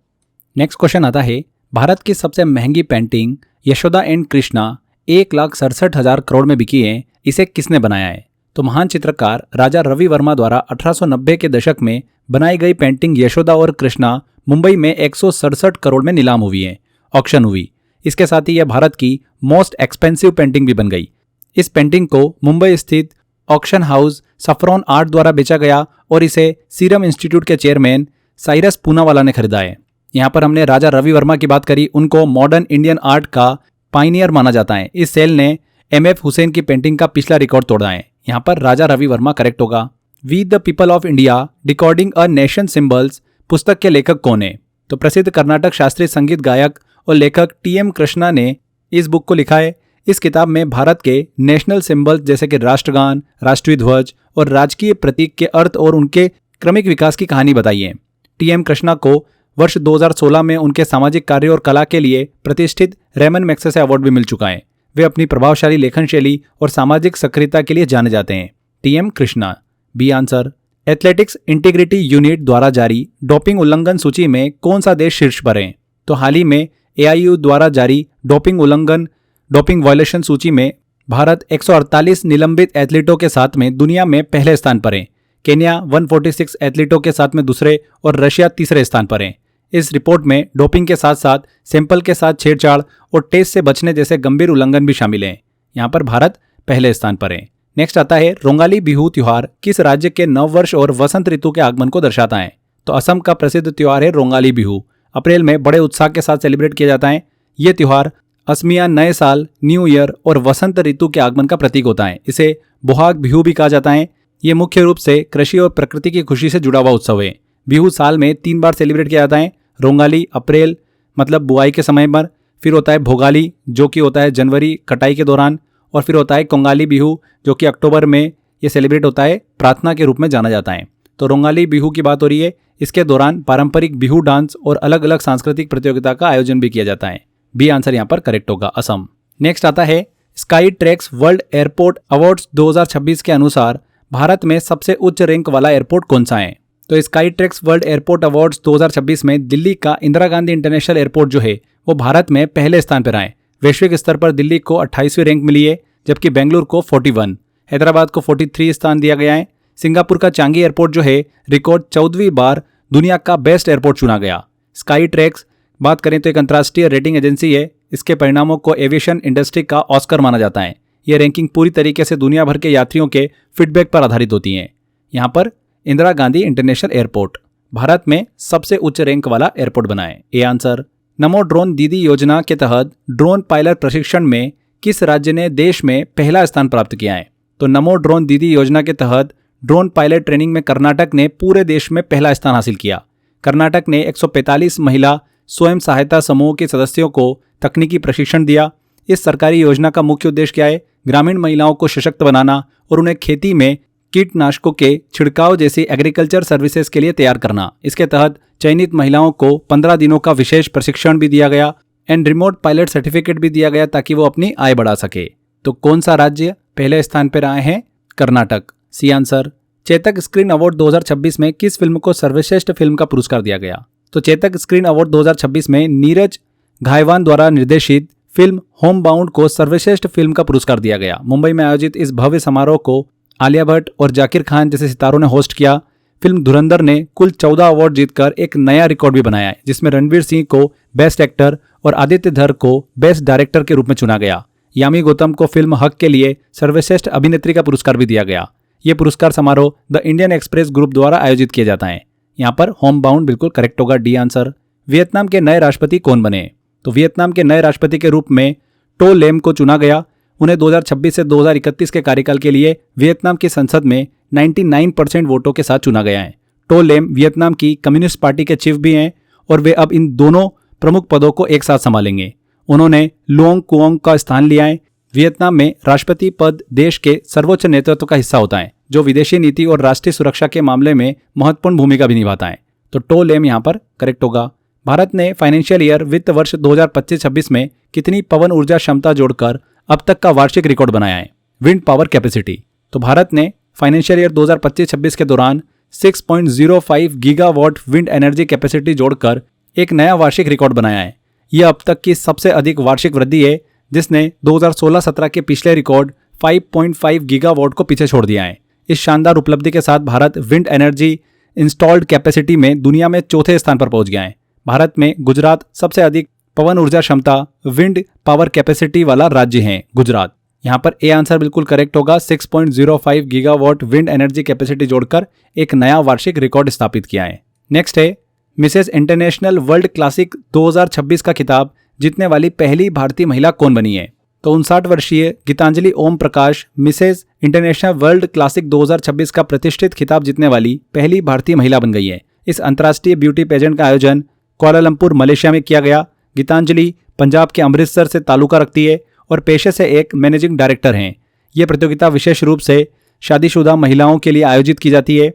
Next question आता है, भारत की सबसे महंगी पेंटिंग यशोदा एंड कृष्णा 1,67,000 करोड़ में बिकी है। इसे किसने बनाया है? तो महान चित्रकार राजा रवि वर्मा द्वारा 1890 के दशक में बनाई गई पेंटिंग यशोदा और कृष्णा मुंबई में 167 करोड़ में नीलाम हुई है, ऑक्शन हुई। इसके साथ ही यह भारत की मोस्ट एक्सपेंसिव पेंटिंग भी बन गई। इस पेंटिंग को मुंबई स्थित ऑक्शन हाउस सफरॉन आर्ट द्वारा बेचा गया और इसे सीरम इंस्टीट्यूट के चेयरमैन साइरस पूनावाला ने खरीदा है। यहाँ पर हमने राजा रवि वर्मा की बात करी, उनको मॉडर्न इंडियन आर्ट का पाइनियर माना जाता है। इस सेल ने MF हुसैन की पेंटिंग का पिछला रिकॉर्ड तोड़ा है। यहाँ पर राजा रवि वर्मा करेक्ट होगा। We the people of India decoding a nation symbols पुस्तक के लेखक कौन है? तो प्रसिद्ध कर्नाटक शास्त्रीय संगीत गायक और लेखक TM कृष्णा ने इस बुक को लिखा है। इस किताब में भारत के नेशनल सिंबल्स जैसे कि राष्ट्रगान, राष्ट्रीय ध्वज और राजकीय प्रतीक के अर्थ और उनके क्रमिक विकास की कहानी बताई है। TM कृष्णा को वर्ष 2016 में उनके सामाजिक कार्यों और कला के लिए प्रतिष्ठित रेमन मैग्सेसे अवार्ड भी मिल चुका है। वे अपनी प्रभावशाली लेखन शैली और सामाजिक सक्रियता के लिए जाने जाते हैं। TM Krishna B answer. Athletics integrity unit द्वारा जारी डोपिंग उल्लंघन सूची में कौन सा देश शीर्ष पर है? तो हाल ही में AIU द्वारा जारी डोपिंग वायलेशन सूची में भारत 148 निलंबित एथलीटों के साथ में दुनिया में पहले स्थान पर है। केन्या 146 एथलीटों के साथ में दूसरे और रशिया तीसरे स्थान पर है। इस रिपोर्ट में डोपिंग के साथ साथ सैंपल के साथ छेड़छाड़ और टेस्ट से बचने जैसे गंभीर उल्लंघन भी शामिल हैं। यहाँ पर भारत पहले स्थान पर है। नेक्स्ट आता है, रोंगाली बिहू त्योहार किस राज्य के नववर्ष और वसंत ऋतु के आगमन को दर्शाता है? तो असम का प्रसिद्ध त्योहार है रोंगाली बिहू। अप्रैल में बड़े उत्साह के साथ सेलिब्रेट किया जाता है। ये त्योहार असमिया नए साल, न्यू ईयर और वसंत ऋतु के आगमन का प्रतीक होता है। इसे बोहाग बिहू भी कहा जाता है। ये मुख्य रूप से कृषि और प्रकृति की खुशी से जुड़ा हुआ उत्सव है। बिहू साल में 3 बार सेलिब्रेट किया जाता है। रोंगाली अप्रैल मतलब बुआई के समय पर, फिर होता है भोगाली जो कि होता है जनवरी कटाई के दौरान, और फिर होता है कोंगाली बिहू जो कि अक्टूबर में ये सेलिब्रेट होता है, प्रार्थना के रूप में जाना जाता है। तो रोंगाली बिहू की बात हो रही है। इसके दौरान पारंपरिक बिहू डांस और अलग अलग सांस्कृतिक प्रतियोगिता का आयोजन भी किया जाता है। बी आंसर यहाँ पर करेक्ट होगा, असम। नेक्स्ट आता है, sky tracks world airport awards 2026 के अनुसार भारत में सबसे उच्च रैंक वाला एयरपोर्ट कौन सा है? तो sky tracks world airport awards 2026 में दिल्ली का इंदिरा गांधी इंटरनेशनल एयरपोर्ट जो है वो भारत में पहले स्थान पर आए। वैश्विक स्तर पर दिल्ली को 28वीं रैंक मिली है, जबकि बेंगलुरु को 41, हैदराबाद को 43 स्थान दिया गया है। सिंगापुर का चांगी एयरपोर्ट जो है रिकॉर्ड 14वीं बार दुनिया का बेस्ट एयरपोर्ट चुना गया। स्काई ट्रैक्स बात करें तो एक अंतर्राष्ट्रीय रेटिंग एजेंसी है। इसके परिणामों को एविएशन इंडस्ट्री का ऑस्कर माना जाता है। ये रैंकिंग पूरी तरीके से दुनिया भर के यात्रियों के फीडबैक पर आधारित होती है। यहाँ पर इंदिरा गांधी इंटरनेशनल एयरपोर्ट भारत में सबसे उच्च रैंक वाला एयरपोर्ट बना है। A answer. नमो ड्रोन दीदी योजना के तहत ड्रोन पायलट प्रशिक्षण में किस राज्य ने देश में पहला स्थान प्राप्त किया है? तो नमो ड्रोन दीदी योजना के तहत ड्रोन पायलट ट्रेनिंग में कर्नाटक ने पूरे देश में पहला स्थान हासिल किया। कर्नाटक ने 145 महिला स्वयं सहायता समूह के सदस्यों को तकनीकी प्रशिक्षण दिया। इस सरकारी योजना का मुख्य उद्देश्य क्या है? ग्रामीण महिलाओं को सशक्त बनाना और उन्हें खेती में कीटनाशकों के छिड़काव जैसी एग्रीकल्चर सर्विसेज के लिए तैयार करना। इसके तहत चयनित महिलाओं को 15 दिनों का विशेष प्रशिक्षण भी दिया गया एंड रिमोट पायलट सर्टिफिकेट भी दिया गया ताकि वो अपनी आय बढ़ा सके। तो कौन सा राज्य पहले स्थान पर आए हैं? Karnataka. C answer. Chetak screen award 2026 में किस फिल्म को सर्वश्रेष्ठ फिल्म का पुरस्कार दिया गया? तो चेतक स्क्रीन अवार्ड 2026 में नीरज घायवान द्वारा निर्देशित फिल्म होम बाउंड को सर्वश्रेष्ठ फिल्म का पुरस्कार दिया गया। मुंबई में आयोजित इस भव्य समारोह को आलिया भट्ट और जाकिर खान जैसे सितारों ने होस्ट किया। फिल्म धुरंधर ने कुल 14 अवार्ड जीतकर एक नया रिकॉर्ड भी बनाया है, जिसमें रणवीर सिंह को बेस्ट एक्टर और आदित्य धर को बेस्ट डायरेक्टर के रूप में चुना गया। यामी गौतम को फिल्म हक के लिए सर्वश्रेष्ठ अभिनेत्री का पुरस्कार भी दिया गया। ये पुरस्कार समारोह द इंडियन एक्सप्रेस ग्रुप द्वारा आयोजित किए जाता है। यहाँ पर होम बाउंड बिल्कुल करेक्ट होगा, डी आंसर। वियतनाम के नए राष्ट्रपति कौन बने? तो वियतनाम के नए राष्ट्रपति के रूप में टो लेम को चुना गया। उन्हें 2026 से 2031 के कार्यकाल के लिए वियतनाम की संसद में 99% वोटों के साथ चुना गया है। टो लेम वियतनाम की कम्युनिस्ट पार्टी के चीफ भी हैं और वे अब इन दोनों प्रमुख पदों को एक साथ संभालेंगे। उन्होंने लुओंग कुओंग का स्थान लिया है। वियतनाम में राष्ट्रपति पद देश के सर्वोच्च नेतृत्व का हिस्सा होता है, जो विदेशी नीति और राष्ट्रीय सुरक्षा के मामले में महत्वपूर्ण भूमिका भी निभाता है। तो टो लेम यहाँ पर करेक्ट होगा। भारत ने फाइनेंशियल ईयर वित्त वर्ष 2025-26 में कितनी पवन ऊर्जा क्षमता जोड़कर अब तक का वार्षिक रिकॉर्ड बनाया है? Wind power capacity. तो भारत ने फाइनेंशियल ईयर 2025-26 के दौरान 6.05 गीगावाट विंड एनर्जी कैपेसिटी जोड़कर एक नया वार्षिक रिकॉर्ड बनाया है। यह अब तक की सबसे अधिक वार्षिक वृद्धि है, जिसने 2016-17 के पिछले रिकॉर्ड 5.5 गीगावाट को पीछे छोड़ दिया है। इस शानदार उपलब्धि के साथ Bharat wind energy installed capacity में दुनिया में चौथे स्थान पर पहुंच गया है। भारत में गुजरात सबसे अधिक पवन ऊर्जा क्षमता विंड पावर कैपेसिटी वाला राज्य है, गुजरात। यहाँ पर ए आंसर बिल्कुल करेक्ट होगा। 6.05 गीगावाट विंड एनर्जी कैपेसिटी जोड़कर एक नया वार्षिक रिकॉर्ड स्थापित किया है। नेक्स्ट है मिसेस इंटरनेशनल वर्ल्ड क्लासिक 2026 का खिताब जीतने वाली पहली भारतीय महिला कौन बनी है? तो 59 वर्षीय Geetanjali Om Prakash Mrs international world classic 2026 का प्रतिष्ठित खिताब जीतने वाली पहली भारतीय महिला बन गई है। इस अंतर्राष्ट्रीय ब्यूटी पेजेंट का आयोजन कुआलालंपुर मलेशिया में किया गया। गीतांजलि पंजाब के अमृतसर से ताल्लुका रखती है और पेशे से एक मैनेजिंग डायरेक्टर हैं। यह प्रतियोगिता विशेष रूप से शादीशुदा महिलाओं के लिए आयोजित की जाती है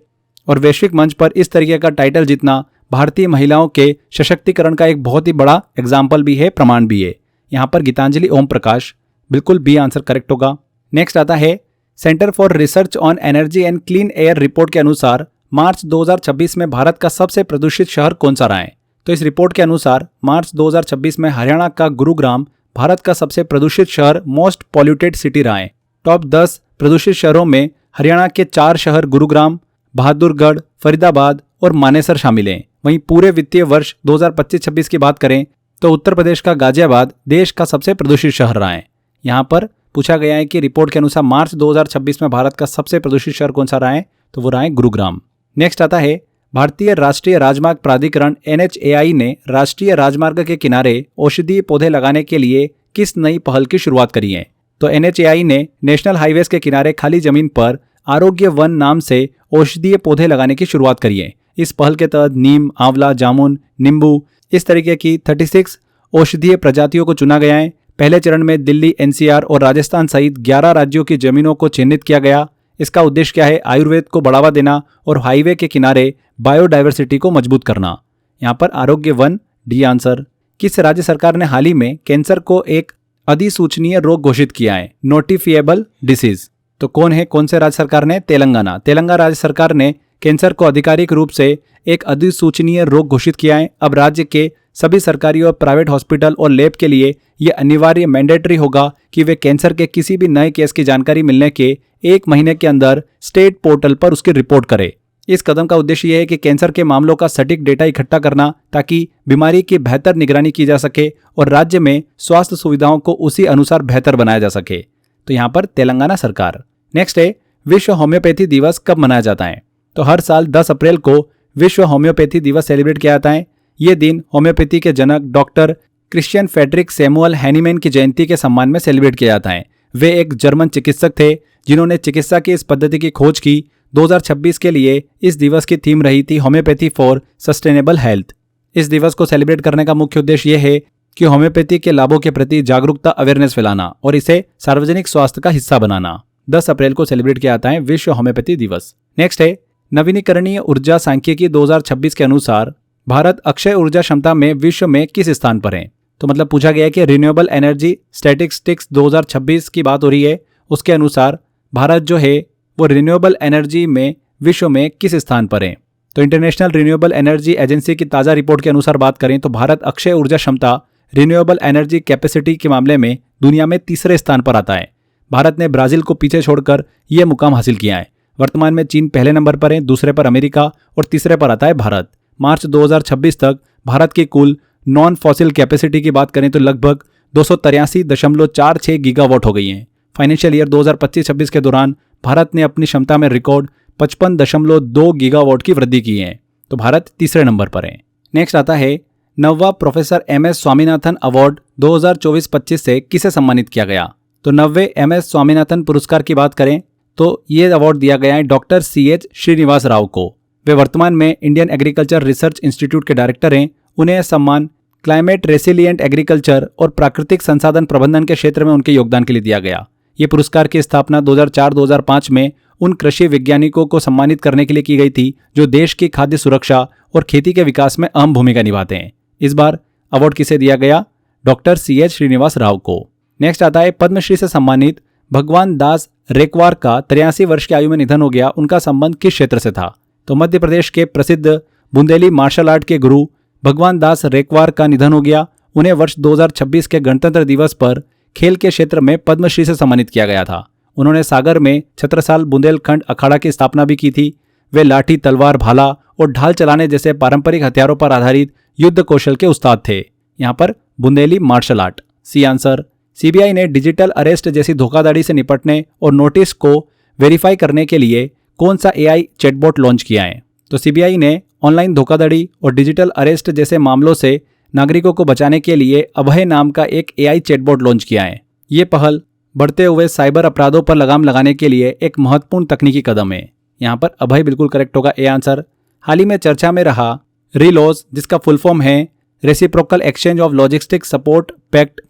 और वैश्विक मंच पर इस तरीके का टाइटल जीतना भारतीय महिलाओं के सशक्तिकरण का एक बहुत ही बड़ा एग्जाम्पल भी है, प्रमाण भी है। यहाँ पर गीतांजलि ओम प्रकाश बिल्कुल बी आंसर करेक्ट होगा। नेक्स्ट आता है centre for research on energy and clean air report के अनुसार मार्च 2026 में भारत का सबसे प्रदूषित शहर कौन सा रहा है? तो इस रिपोर्ट के अनुसार मार्च 2026 में हरियाणा का गुरुग्राम भारत का सबसे प्रदूषित शहर मोस्ट पॉल्यूटेड सिटी रहा है। टॉप 10 प्रदूषित शहरों में हरियाणा के 4 शहर गुरुग्राम, बहादुरगढ़, फरीदाबाद और मानेसर शामिल हैं। वहीं पूरे वित्तीय वर्ष 2025-26 की बात करें तो उत्तर प्रदेश का गाजियाबाद देश का सबसे प्रदूषित शहर रहा है। यहाँ पर पूछा गया है कि रिपोर्ट के अनुसार मार्च 2026 में भारत का सबसे प्रदूषित शहर कौन सा रहा है? तो वो रहा है गुरुग्राम। नेक्स्ट आता है भारतीय राष्ट्रीय राजमार्ग प्राधिकरण NHAI ने राष्ट्रीय राजमार्ग के किनारे औषधीय पौधे लगाने के लिए किस नई पहल की शुरुआत करी है? तो NHAI ने नेशनल हाईवेज के किनारे खाली जमीन पर आरोग्य वन नाम से औषधीय पौधे लगाने की शुरुआत करी है। इस पहल के तहत नीम, आंवला, जामुन, नींबू इस तरीके की 36 औषधीय प्रजातियों को चुना गया है। पहले चरण में दिल्ली, NCR और राजस्थान सहित 11 राज्यों की जमीनों को चिन्हित किया गया। इसका उद्देश्य क्या है? आयुर्वेद को बढ़ावा देना और हाईवे के किनारे बायोडाइवर्सिटी को मजबूत करना। यहाँ पर आरोग्य वन डी आंसर। किस राज्य सरकार ने हाल ही में कैंसर को एक अधिसूचनीय रोग घोषित किया है? नोटिफिएबल डिसीज। तो कौन से राज्य सरकार ने? तेलंगाना। तेलंगाना राज्य सरकार ने कैंसर को आधिकारिक रूप से एक अधिसूचनीय रोग घोषित किया है। अब राज्य के सभी सरकारी और प्राइवेट हॉस्पिटल और लैब के लिए यह अनिवार्य मैंडेटरी होगा कि वे कैंसर के किसी भी नए केस की जानकारी मिलने के 1 महीने के अंदर स्टेट पोर्टल पर उसकी रिपोर्ट करें। इस कदम का उद्देश्य यह है कि कैंसर के मामलों का सटीक डेटा इकट्ठा करना, ताकि बीमारी की बेहतर निगरानी की जा सके और राज्य में स्वास्थ्य सुविधाओं को उसी अनुसार बेहतर बनाया जा सके। तो यहाँ पर तेलंगाना सरकार। नेक्स्ट है, विश्व होम्योपैथी दिवस कब मनाया जाता है? तो हर साल 10 अप्रैल को विश्व होम्योपैथी दिवस सेलिब्रेट किया जाता है। ये दिन होम्योपैथी के जनक doctor Christian Frederick Samuel Hahnemann की जयंती के सम्मान में सेलिब्रेट किया जाता है। वे एक जर्मन चिकित्सक थे जिन्होंने चिकित्सा की इस पद्धति की खोज की। 2026 के लिए इस दिवस की थीम रही थी होम्योपैथी फॉर सस्टेनेबल हेल्थ। इस दिवस को सेलिब्रेट करने का मुख्य उद्देश्य यह है कि होम्योपैथी के लाभों के प्रति जागरूकता, अवेयरनेस फैलाना और इसे सार्वजनिक स्वास्थ्य का हिस्सा बनाना। 10 अप्रैल को सेलिब्रेट किया जाता है विश्व होम्योपैथी दिवस। नेक्स्ट है, नवीनीकरणीय ऊर्जा सांख्यिकी 2026 के अनुसार भारत अक्षय ऊर्जा क्षमता में विश्व में किस स्थान पर है? तो मतलब पूछा गया है कि रिन्यूएबल एनर्जी स्टैटिस्टिक्स 2026 की बात हो रही है। उसके अनुसार भारत जो है वो रिन्यूएबल एनर्जी में विश्व में किस स्थान पर है? तो इंटरनेशनल रिन्यूएबल एनर्जी एजेंसी की ताज़ा रिपोर्ट के अनुसार बात करें तो भारत अक्षय ऊर्जा क्षमता रिन्यूएबल एनर्जी कैपेसिटी के मामले में दुनिया में तीसरे स्थान पर आता है। भारत ने ब्राजील को पीछे छोड़कर यह मुकाम हासिल किया है। वर्तमान में चीन पहले नंबर पर है, दूसरे पर अमेरिका और तीसरे पर आता है भारत। मार्च 2026 तक भारत की कुल नॉन फॉसिल कैपेसिटी की बात करें तो लगभग 283.46 गीगावाट हो गई है। फाइनेंशियल ईयर 2025-26 के दौरान भारत ने अपनी क्षमता में रिकॉर्ड 55.2 गीगावाट की वृद्धि की है। तो भारत तीसरे नंबर पर है। नेक्स्ट आता है, 9वां प्रोफेसर MS स्वामीनाथन अवार्ड 2024-25 से किसे सम्मानित किया गया? तो 90वें MS स्वामीनाथन पुरस्कार की बात करें तो ये अवार्ड दिया गया है डॉक्टर CH श्रीनिवास राव को। वे वर्तमान में इंडियन एग्रीकल्चर रिसर्च इंस्टीट्यूट के डायरेक्टर हैं। उन्हें यह सम्मान क्लाइमेट रेसिलिएंट एग्रीकल्चर और प्राकृतिक संसाधन प्रबंधन के क्षेत्र में उनके योगदान के लिए दिया गया। ये पुरस्कार की स्थापना 2004-2005 में उन कृषि वैज्ञानिकों को सम्मानित करने के लिए की गई थी जो देश की खाद्य सुरक्षा और खेती के विकास में अहम भूमिका निभाते हैं। इस बार अवार्ड किसे दिया गया? डॉक्टर CH श्रीनिवास राव को। नेक्स्ट आता है, पद्मश्री से सम्मानित भगवान दास रेकवार का 83 वर्ष की आयु में निधन हो गया। उनका संबंध किस क्षेत्र से था? तो मध्य प्रदेश के प्रसिद्ध बुंदेली मार्शल आर्ट के गुरु भगवान दास रेकवार का निधन हो गया। उन्हें वर्ष 2026 के गणतंत्र दिवस पर खेल के क्षेत्र में पद्मश्री से सम्मानित किया गया था। उन्होंने सागर में छत्रसाल बुंदेलखंड अखाड़ा की स्थापना भी की थी। वे लाठी, तलवार, भाला और ढाल चलाने जैसे पारंपरिक हथियारों पर आधारित युद्ध कौशल के उस्ताद थे। यहाँ पर Bundeli martial art. C answer. CBI ने डिजिटल अरेस्ट जैसी धोखाधड़ी से निपटने और नोटिस को वेरीफाई करने के लिए कौन सा AI चैटबॉट लॉन्च किया है? तो CBI ने ऑनलाइन धोखाधड़ी और डिजिटल अरेस्ट जैसे मामलों से नागरिकों को बचाने के लिए अभय नाम का एक AI चैटबॉट लॉन्च किया है। ये पहल बढ़ते हुए साइबर अपराधों पर लगाम लगाने के लिए एक महत्वपूर्ण तकनीकी कदम है। यहाँ पर अभय बिल्कुल करेक्ट होगा, ए आंसर। हाल ही में चर्चा में रहा रिलॉज, जिसका फुल फॉर्म है reciprocal exchange of logistic support pact,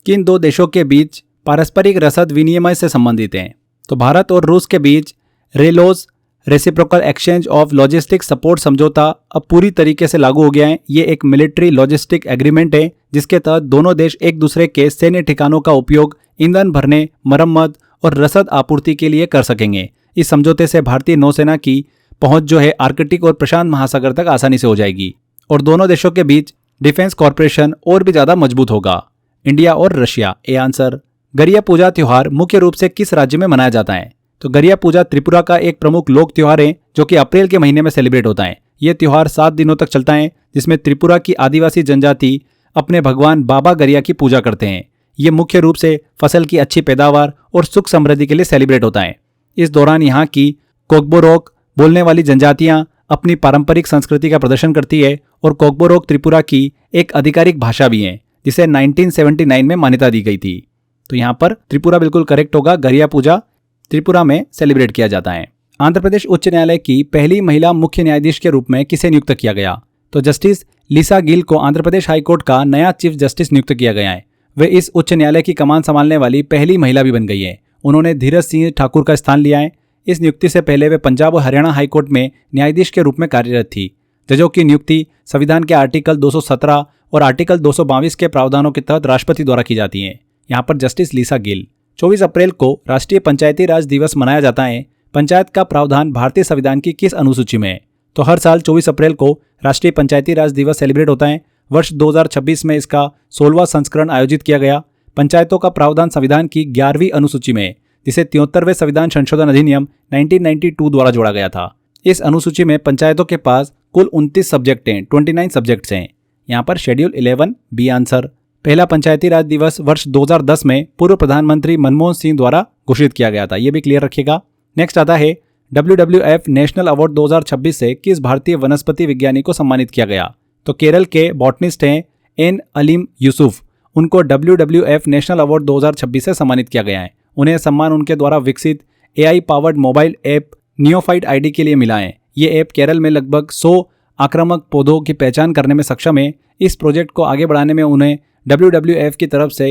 किन दो देशों के बीच पारस्परिक रसद विनिमय से संबंधित हैं? तो भारत और रूस के बीच RELOS reciprocal exchange of logistic support समझौता अब पूरी तरीके से लागू हो गया है। ये एक मिलिट्री लॉजिस्टिक एग्रीमेंट है जिसके तहत दोनों देश एक दूसरे के सैन्य ठिकानों का उपयोग ईंधन भरने, मरम्मत और रसद आपूर्ति के लिए कर सकेंगे। इस समझौते से भारतीय नौसेना की पहुंच जो है आर्कटिक और प्रशांत महासागर तक आसानी से हो जाएगी और दोनों देशों के बीच डिफेंस कॉर्पोरेशन और भी ज्यादा मजबूत होगा। इंडिया और रशिया, ए आंसर। गरिया पूजा त्योहार मुख्य रूप से किस राज्य में मनाया जाता है? तो गरिया पूजा त्रिपुरा का एक प्रमुख लोक त्योहार है जो कि अप्रैल के महीने में सेलिब्रेट होता है। यह त्योहार 7 दिनों तक चलता है जिसमें त्रिपुरा की आदिवासी जनजाति अपने भगवान बाबा गरिया की पूजा करते हैं। ये मुख्य रूप से फसल की अच्छी पैदावार और सुख समृद्धि के लिए सेलिब्रेट होता है। इस दौरान यहाँ की कोकबोरोक बोलने वाली जनजातियां अपनी पारंपरिक संस्कृति का प्रदर्शन करती है और कोकबोरोक त्रिपुरा की एक आधिकारिक भाषा भी है जिसे 1979 में मान्यता दी गई थी। तो यहाँ पर त्रिपुरा बिल्कुल करेक्ट होगा। गरिया पूजा त्रिपुरा में सेलिब्रेट किया जाता है। आंध्र प्रदेश उच्च न्यायालय की पहली महिला मुख्य न्यायाधीश के रूप में किसे नियुक्त किया गया? तो जस्टिस लिसा गिल को आंध्र प्रदेश हाईकोर्ट का नया चीफ जस्टिस नियुक्त किया गया है। वे इस उच्च न्यायालय की कमान संभालने वाली पहली महिला भी बन गई है। उन्होंने धीरज सिंह ठाकुर का स्थान लिया है। इस नियुक्ति से पहले वे पंजाब और हरियाणा हाईकोर्ट में न्यायाधीश के रूप में कार्यरत थी। जजों की नियुक्ति संविधान के आर्टिकल 217 और आर्टिकल 222 के प्रावधानों के तहत राष्ट्रपति द्वारा की जाती है। यहाँ पर जस्टिस लिसा गिल। 24 अप्रैल को राष्ट्रीय पंचायती राज दिवस मनाया जाता है। पंचायत का प्रावधान भारतीय संविधान की किस अनुसूची में है? तो हर साल 24 अप्रैल को राष्ट्रीय पंचायती राज दिवस सेलिब्रेट होता है। वर्ष 2026 में इसका 16वां संस्करण आयोजित किया गया। पंचायतों का प्रावधान संविधान की 11वीं अनुसूची में है, जिसे 73वें संविधान संशोधन अधिनियम 1992 द्वारा जोड़ा गया था। इस अनुसूची में पंचायतों के पास कुल 29 सब्जेक्ट हैं, 29 सब्जेक्ट्स हैं। यहाँ पर शेड्यूल 11 बी आंसर। पहला पंचायती राज दिवस वर्ष 2010 में पूर्व प्रधानमंत्री मनमोहन सिंह द्वारा घोषित किया गया था। ये भी क्लियर रखिएगा। नेक्स्ट आता है WWF नेशनल अवार्ड 2026 से किस भारतीय वनस्पति विज्ञानी को सम्मानित किया गया? तो केरल के बॉटनिस्ट हैं एन अलीम यूसुफ। उनको WWF नेशनल अवार्ड 2026 से सम्मानित किया गया है। उन्हें सम्मान उनके द्वारा विकसित AI powered mobile app neophyte ID के लिए मिला है। ये ऐप केरल में लगभग 100 आक्रामक पौधों की पहचान करने में सक्षम है। इस प्रोजेक्ट को आगे बढ़ाने में उन्हें WWF की तरफ से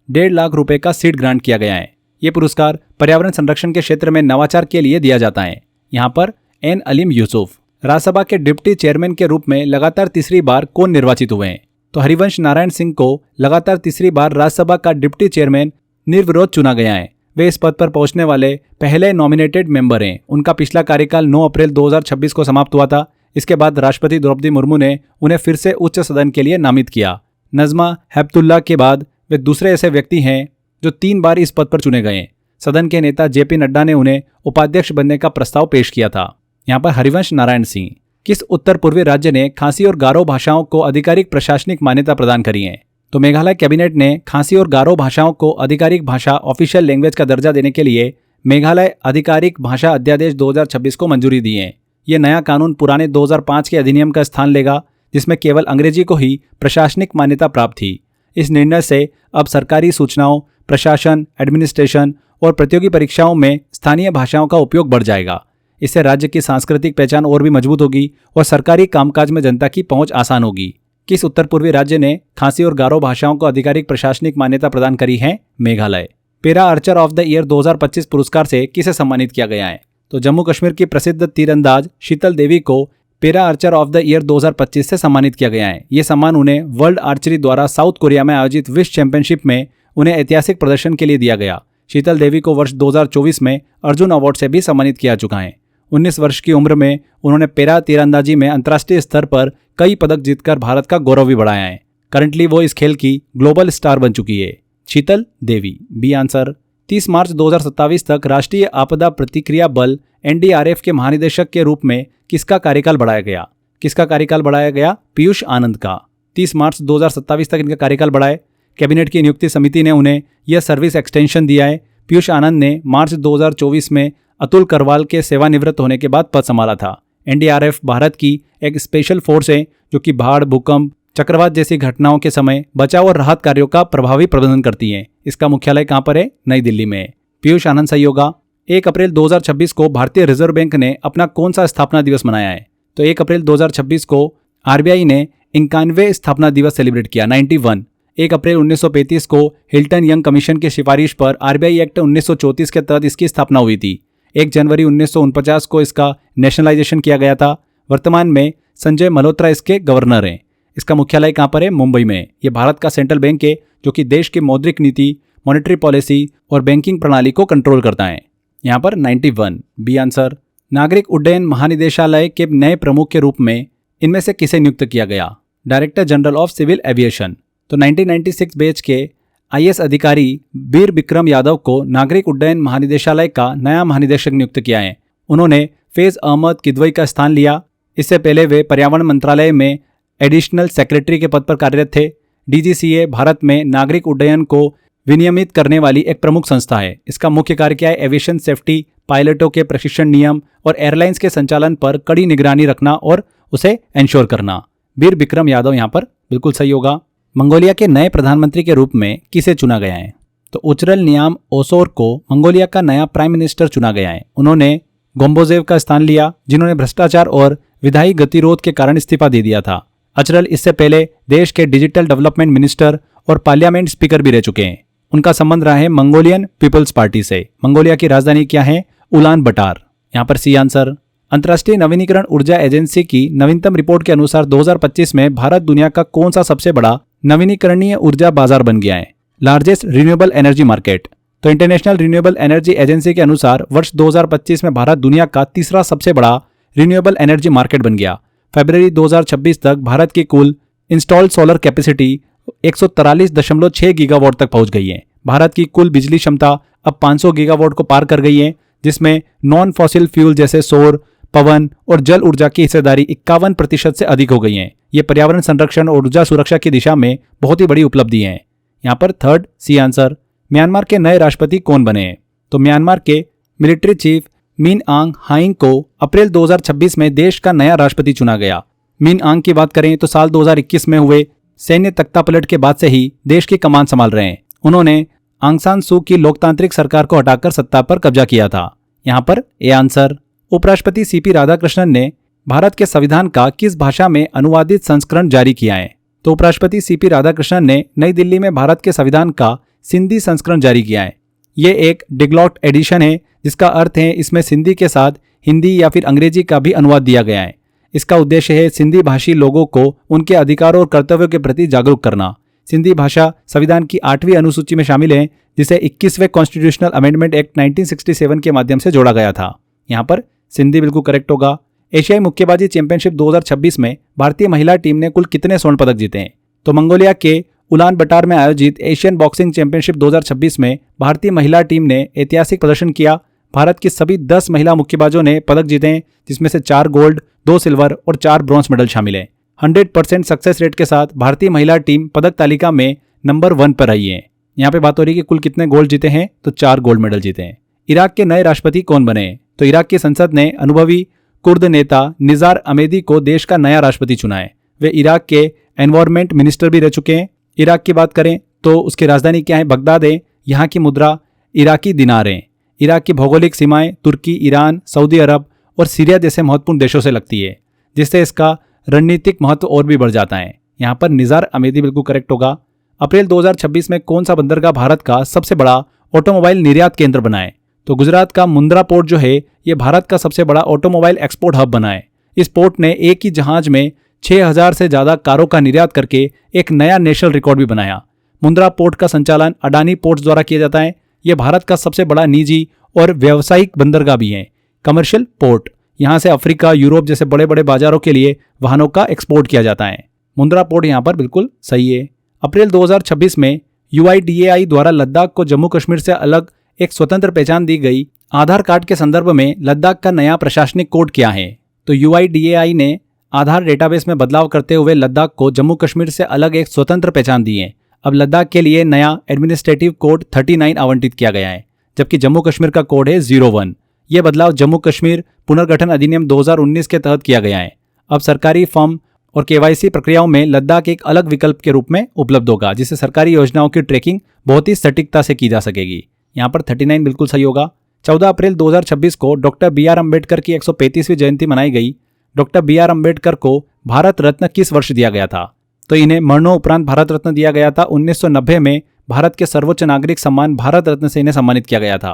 1.5 लाख रुपए का सीड ग्रांट किया गया है। ये पुरस्कार पर्यावरण संरक्षण के क्षेत्र में नवाचार के लिए दिया जाता है। यहाँ पर एन अलीम यूसुफ। राज्यसभा के डिप्टी चेयरमैन के रूप में लगातार तीसरी बार कौन निर्वाचित हुए हैं? तो हरिवंश नारायण सिंह को लगातार तीसरी बार राज्यसभा का डिप्टी चेयरमैन निर्विरोध चुना गया है। वे इस पद पर पहुंचने वाले पहले नॉमिनेटेड मेंबर हैं। उनका पिछला कार्यकाल 9 अप्रैल 2026 को समाप्त हुआ था। इसके बाद राष्ट्रपति द्रौपदी मुर्मू ने उन्हें फिर से उच्च सदन के लिए नामित किया। नजमा हेपतुल्ला के बाद वे दूसरे ऐसे व्यक्ति हैं जो 3 बार इस पद पर चुने गए। सदन के नेता JP नड्डा ने उन्हें उपाध्यक्ष बनने का प्रस्ताव पेश किया था। यहाँ पर हरिवंश नारायण सिंह। किस उत्तर पूर्वी राज्य ने खासी और गारो भाषाओं को आधिकारिक प्रशासनिक मान्यता प्रदान करी है? तो मेघालय कैबिनेट ने खासी और गारो भाषाओं को आधिकारिक भाषा ऑफिशियल लैंग्वेज का दर्जा देने के लिए मेघालय आधिकारिक भाषा अध्यादेश 2026 को मंजूरी दी है। ये नया कानून पुराने 2005 के अधिनियम का स्थान लेगा, जिसमें केवल अंग्रेजी को ही प्रशासनिक मान्यता प्राप्त थी। इस निर्णय से अब सरकारी सूचनाओं, प्रशासन, एडमिनिस्ट्रेशन और प्रतियोगी परीक्षाओं में स्थानीय भाषाओं का उपयोग बढ़ जाएगा। इससे राज्य की सांस्कृतिक पहचान और भी मजबूत होगी और सरकारी कामकाज में जनता की पहुंच आसान होगी। किस उत्तर पूर्वी राज्य ने खासी और गारो भाषाओं को आधिकारिक प्रशासनिक मान्यता प्रदान करी है? Meghalaya. Para Archer of the year 2025 पुरस्कार से किसे सम्मानित किया गया है? तो जम्मू कश्मीर की प्रसिद्ध तीरंदाज शीतल देवी को para Archer of the year 2025 से सम्मानित किया गया है। ये सम्मान उन्हें वर्ल्ड आर्चरी द्वारा साउथ कोरिया में आयोजित विश्व चैंपियनशिप में उन्हें ऐतिहासिक प्रदर्शन के लिए दिया गया। शीतल देवी को वर्ष 2024 में अर्जुन अवार्ड से भी सम्मानित किया चुका है। 19 वर्ष की उम्र में उन्होंने पैरा तीरंदाजी में अंतर्राष्ट्रीय स्तर पर कई पदक जीतकर भारत का गौरव भी बढ़ाया है। करंटली वो इस खेल की ग्लोबल स्टार बन चुकी है। शीतल देवी बी आंसर। 30 मार्च 2027 तक राष्ट्रीय आपदा प्रतिक्रिया बल NDRF के महानिदेशक के रूप में किसका कार्यकाल बढ़ाया गया? किसका कार्यकाल बढ़ाया गया? पीयूष आनंद का। 30 मार्च 2027 तक इनका कार्यकाल बढ़ाए। कैबिनेट की नियुक्ति समिति ने उन्हें यह सर्विस एक्सटेंशन दिया है। पीयूष आनंद ने मार्च 2024 में अतुल करवाल के सेवानिवृत्त होने के बाद पद संभाला था। NDRF भारत की एक स्पेशल फोर्स है जो कि बाढ़, भूकंप, चक्रवात जैसी घटनाओं के समय बचाव और राहत कार्यों का प्रभावी प्रबंधन करती है। इसका मुख्यालय कहाँ पर है? नई दिल्ली में। पीयूष आनंद सही होगा। 1 अप्रैल 2026 को भारतीय रिजर्व बैंक ने अपना कौन सा स्थापना दिवस मनाया है? तो 1 अप्रैल 2026 को RBI ने 91वें स्थापना दिवस सेलिब्रेट किया, 91। 1 अप्रैल 1935 को हिल्टन यंग कमीशन की सिफारिश पर RBI एक्ट 1934 के तहत इसकी स्थापना हुई थी। 1 जनवरी 1949 को इसका नेशनलाइजेशन किया गया था। वर्तमान में संजय मल्होत्रा इसके गवर्नर हैं। इसका मुख्यालय कहाँ पर है? मुंबई में। ये भारत का सेंट्रल बैंक है जो कि देश की मौद्रिक नीति, मॉनेटरी पॉलिसी और बैंकिंग प्रणाली को कंट्रोल करता है। यहाँ पर 91 बी आंसर। नागरिक उड्डयन महानिदेशालय के नए प्रमुख के रूप में इनमें से किसे नियुक्त किया गया? Director general of civil aviation. तो 1996 बैच के IAS अधिकारी वीर विक्रम यादव को नागरिक उड्डयन महानिदेशालय का नया महानिदेशक नियुक्त किया है। उन्होंने फैज अहमद किदवई का स्थान लिया। इससे पहले वे पर्यावरण मंत्रालय में एडिशनल सेक्रेटरी के पद पर कार्यरत थे। DGCA भारत में नागरिक उड्डयन को विनियमित करने वाली एक प्रमुख संस्था है। इसका मुख्य कार्य क्या है? एविएशन सेफ्टी, पायलटों के प्रशिक्षण नियम और एयरलाइंस के संचालन पर कड़ी निगरानी रखना और उसे एंश्योर करना। वीर विक्रम यादव यहाँ पर बिल्कुल सही होगा। मंगोलिया के नए प्रधानमंत्री के रूप में किसे चुना गया है? तो उचरल नियाम ओसोर को मंगोलिया का नया प्राइम मिनिस्टर चुना गया है। उन्होंने गोम्बोजेव का स्थान लिया, जिन्होंने भ्रष्टाचार और विधायी गतिरोध के कारण इस्तीफा दे दिया था। अचरल इससे पहले देश के डिजिटल डेवलपमेंट मिनिस्टर और पार्लियामेंट स्पीकर भी रह चुके हैं। उनका संबंध रहा है मंगोलियन पीपल्स पार्टी से। मंगोलिया की राजधानी क्या है? उलान बटार। यहाँ पर सी आंसर। अंतर्राष्ट्रीय नवीनीकरण ऊर्जा एजेंसी की नवीनतम रिपोर्ट के अनुसार 2025 में भारत दुनिया का कौन सा सबसे बड़ा नवीनीकरणीय ऊर्जा बाजार बन गया है? Largest renewable energy market. तो इंटरनेशनल रिन्यूएबल एनर्जी एजेंसी के अनुसार वर्ष 2025 में भारत दुनिया का तीसरा सबसे बड़ा रिन्यूएबल एनर्जी मार्केट बन गया। फरवरी 2026 तक भारत की कुल इंस्टॉल्ड सोलर कैपेसिटी 143.6 गीगावाट तक पहुंच गई है। भारत की कुल बिजली क्षमता अब 500 गीगावाट को पार कर गई है, जिसमें नॉन फॉसिल फ्यूल जैसे सौर, पवन और जल ऊर्जा की हिस्सेदारी 51% से अधिक हो गई है। ये पर्यावरण संरक्षण और ऊर्जा सुरक्षा की दिशा में बहुत ही बड़ी उपलब्धि है। यहाँ पर थर्ड सी आंसर, म्यांमार के नए राष्ट्रपति कौन बने हैं? तो म्यांमार के मिलिट्री चीफ मिन आंग हाइंग को अप्रैल 2026 में देश का नया राष्ट्रपति चुना गया। मिन आंग की बात करें तो साल 2021 में हुए सैन्य तख्तापलट के बाद से ही देश की कमान संभाल रहे हैं। उन्होंने आंग सान सू की लोकतांत्रिक सरकार को हटाकर सत्ता पर कब्जा किया था। यहाँ पर ए आंसर, उपराष्ट्रपति सीपी राधाकृष्णन ने भारत के संविधान का किस भाषा में अनुवादित संस्करण जारी किया है? तो उपराष्ट्रपति सीपी राधाकृष्णन ने नई दिल्ली में भारत के संविधान का सिंधी संस्करण जारी किया है। ये एक डिग्लॉट एडिशन है, जिसका अर्थ है इसमें सिंधी के साथ हिंदी या फिर अंग्रेजी का भी अनुवाद दिया गया है। इसका उद्देश्य है सिंधी भाषी लोगों को उनके अधिकारों और कर्तव्यों के प्रति जागरूक करना। सिंधी भाषा संविधान की 8वीं अनुसूची में शामिल है, जिसे 21वें कॉन्स्टिट्यूशनल अमेंडमेंट एक्ट 1967 के माध्यम से जोड़ा गया था। यहाँ पर सिंधी बिल्कुल करेक्ट होगा। एशियाई मुक्केबाजी चैंपियनशिप 2026 में भारतीय महिला टीम ने कुल कितने स्वर्ण पदक जीते हैं? तो मंगोलिया के उलान बटार में आयोजित एशियन बॉक्सिंग चैंपियनशिप 2026 में भारतीय महिला टीम ने ऐतिहासिक प्रदर्शन किया। भारत की सभी 10 महिला मुक्केबाजों ने पदक जीते हैं, जिसमें से 4 गोल्ड, 2 सिल्वर और 4 ब्रॉन्ज मेडल शामिल हैं। 100% सक्सेस रेट के साथ भारतीय महिला टीम पदक तालिका में नंबर 1 पर रही है। यहाँ पे बात हो रही है कि कुल कितने गोल्ड जीते हैं, तो 4 गोल्ड मेडल जीते हैं। इराक के नए राष्ट्रपति कौन बने? तो इराक की संसद ने अनुभवी कुर्द नेता निजार अमेदी को देश का नया राष्ट्रपति चुना है। वे इराक के एनवायरमेंट मिनिस्टर भी रह चुके हैं। इराक की बात करें तो उसकी राजधानी क्या है? बगदाद है। यहाँ की मुद्रा इराकी दिनार है। इराक की भौगोलिक सीमाएं तुर्की, ईरान, सऊदी अरब और सीरिया जैसे महत्वपूर्ण देशों से लगती है, जिससे इसका रणनीतिक महत्व और भी बढ़ जाता है। यहाँ पर निजार अमेदी बिल्कुल करेक्ट होगा। अप्रैल 2026 में कौन सा बंदरगाह भारत का सबसे बड़ा ऑटोमोबाइल निर्यात केंद्र बना है? तो गुजरात का मुंद्रा पोर्ट जो है, ये भारत का सबसे बड़ा ऑटोमोबाइल एक्सपोर्ट हब बना है। इस पोर्ट ने एक ही जहाज में 6000 से ज्यादा कारों का निर्यात करके एक नया नेशनल रिकॉर्ड भी बनाया। मुंद्रा पोर्ट का संचालन अडानी पोर्ट्स द्वारा किया जाता है। यह भारत का सबसे बड़ा निजी और व्यावसायिक बंदरगाह भी है। कमर्शियल पोर्ट, यहाँ से अफ्रीका, यूरोप जैसे बड़े बड़े बाजारों के लिए वाहनों का एक्सपोर्ट किया जाता है। मुंद्रा पोर्ट यहाँ पर बिल्कुल सही है। अप्रैल 2026 में UIDAI द्वारा लद्दाख को जम्मू कश्मीर से अलग एक स्वतंत्र पहचान दी गई। आधार कार्ड के संदर्भ में लद्दाख का नया प्रशासनिक कोड क्या है? तो UIDAI ने आधार डेटाबेस में बदलाव करते हुए लद्दाख को जम्मू कश्मीर से अलग एक स्वतंत्र पहचान दी है। अब लद्दाख के लिए नया एडमिनिस्ट्रेटिव कोड 39 आवंटित किया गया है, जबकि जम्मू कश्मीर का कोड है 01। यह बदलाव जम्मू कश्मीर पुनर्गठन अधिनियम 2019 के तहत किया गया है। अब सरकारी फॉर्म और KYC प्रक्रियाओं में लद्दाख एक अलग विकल्प के रूप में उपलब्ध होगा, जिससे सरकारी योजनाओं की ट्रैकिंग बहुत ही सटीकता से की जा सकेगी। यहाँ पर 39 बिल्कुल सही होगा। 14 अप्रैल 2026 को डॉक्टर BR अम्बेडकर की 135वीं जयंती मनाई गई। डॉक्टर BR अम्बेडकर को भारत रत्न किस वर्ष दिया गया था? तो इन्हें मरणोपरांत भारत रत्न दिया गया था। 1990 में भारत के सर्वोच्च नागरिक सम्मान भारत रत्न से इन्हें सम्मानित किया गया था।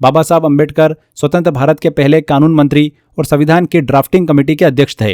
बाबा साहब अम्बेडकर स्वतंत्र भारत के पहले कानून मंत्री और संविधान की ड्राफ्टिंग कमेटी के अध्यक्ष थे।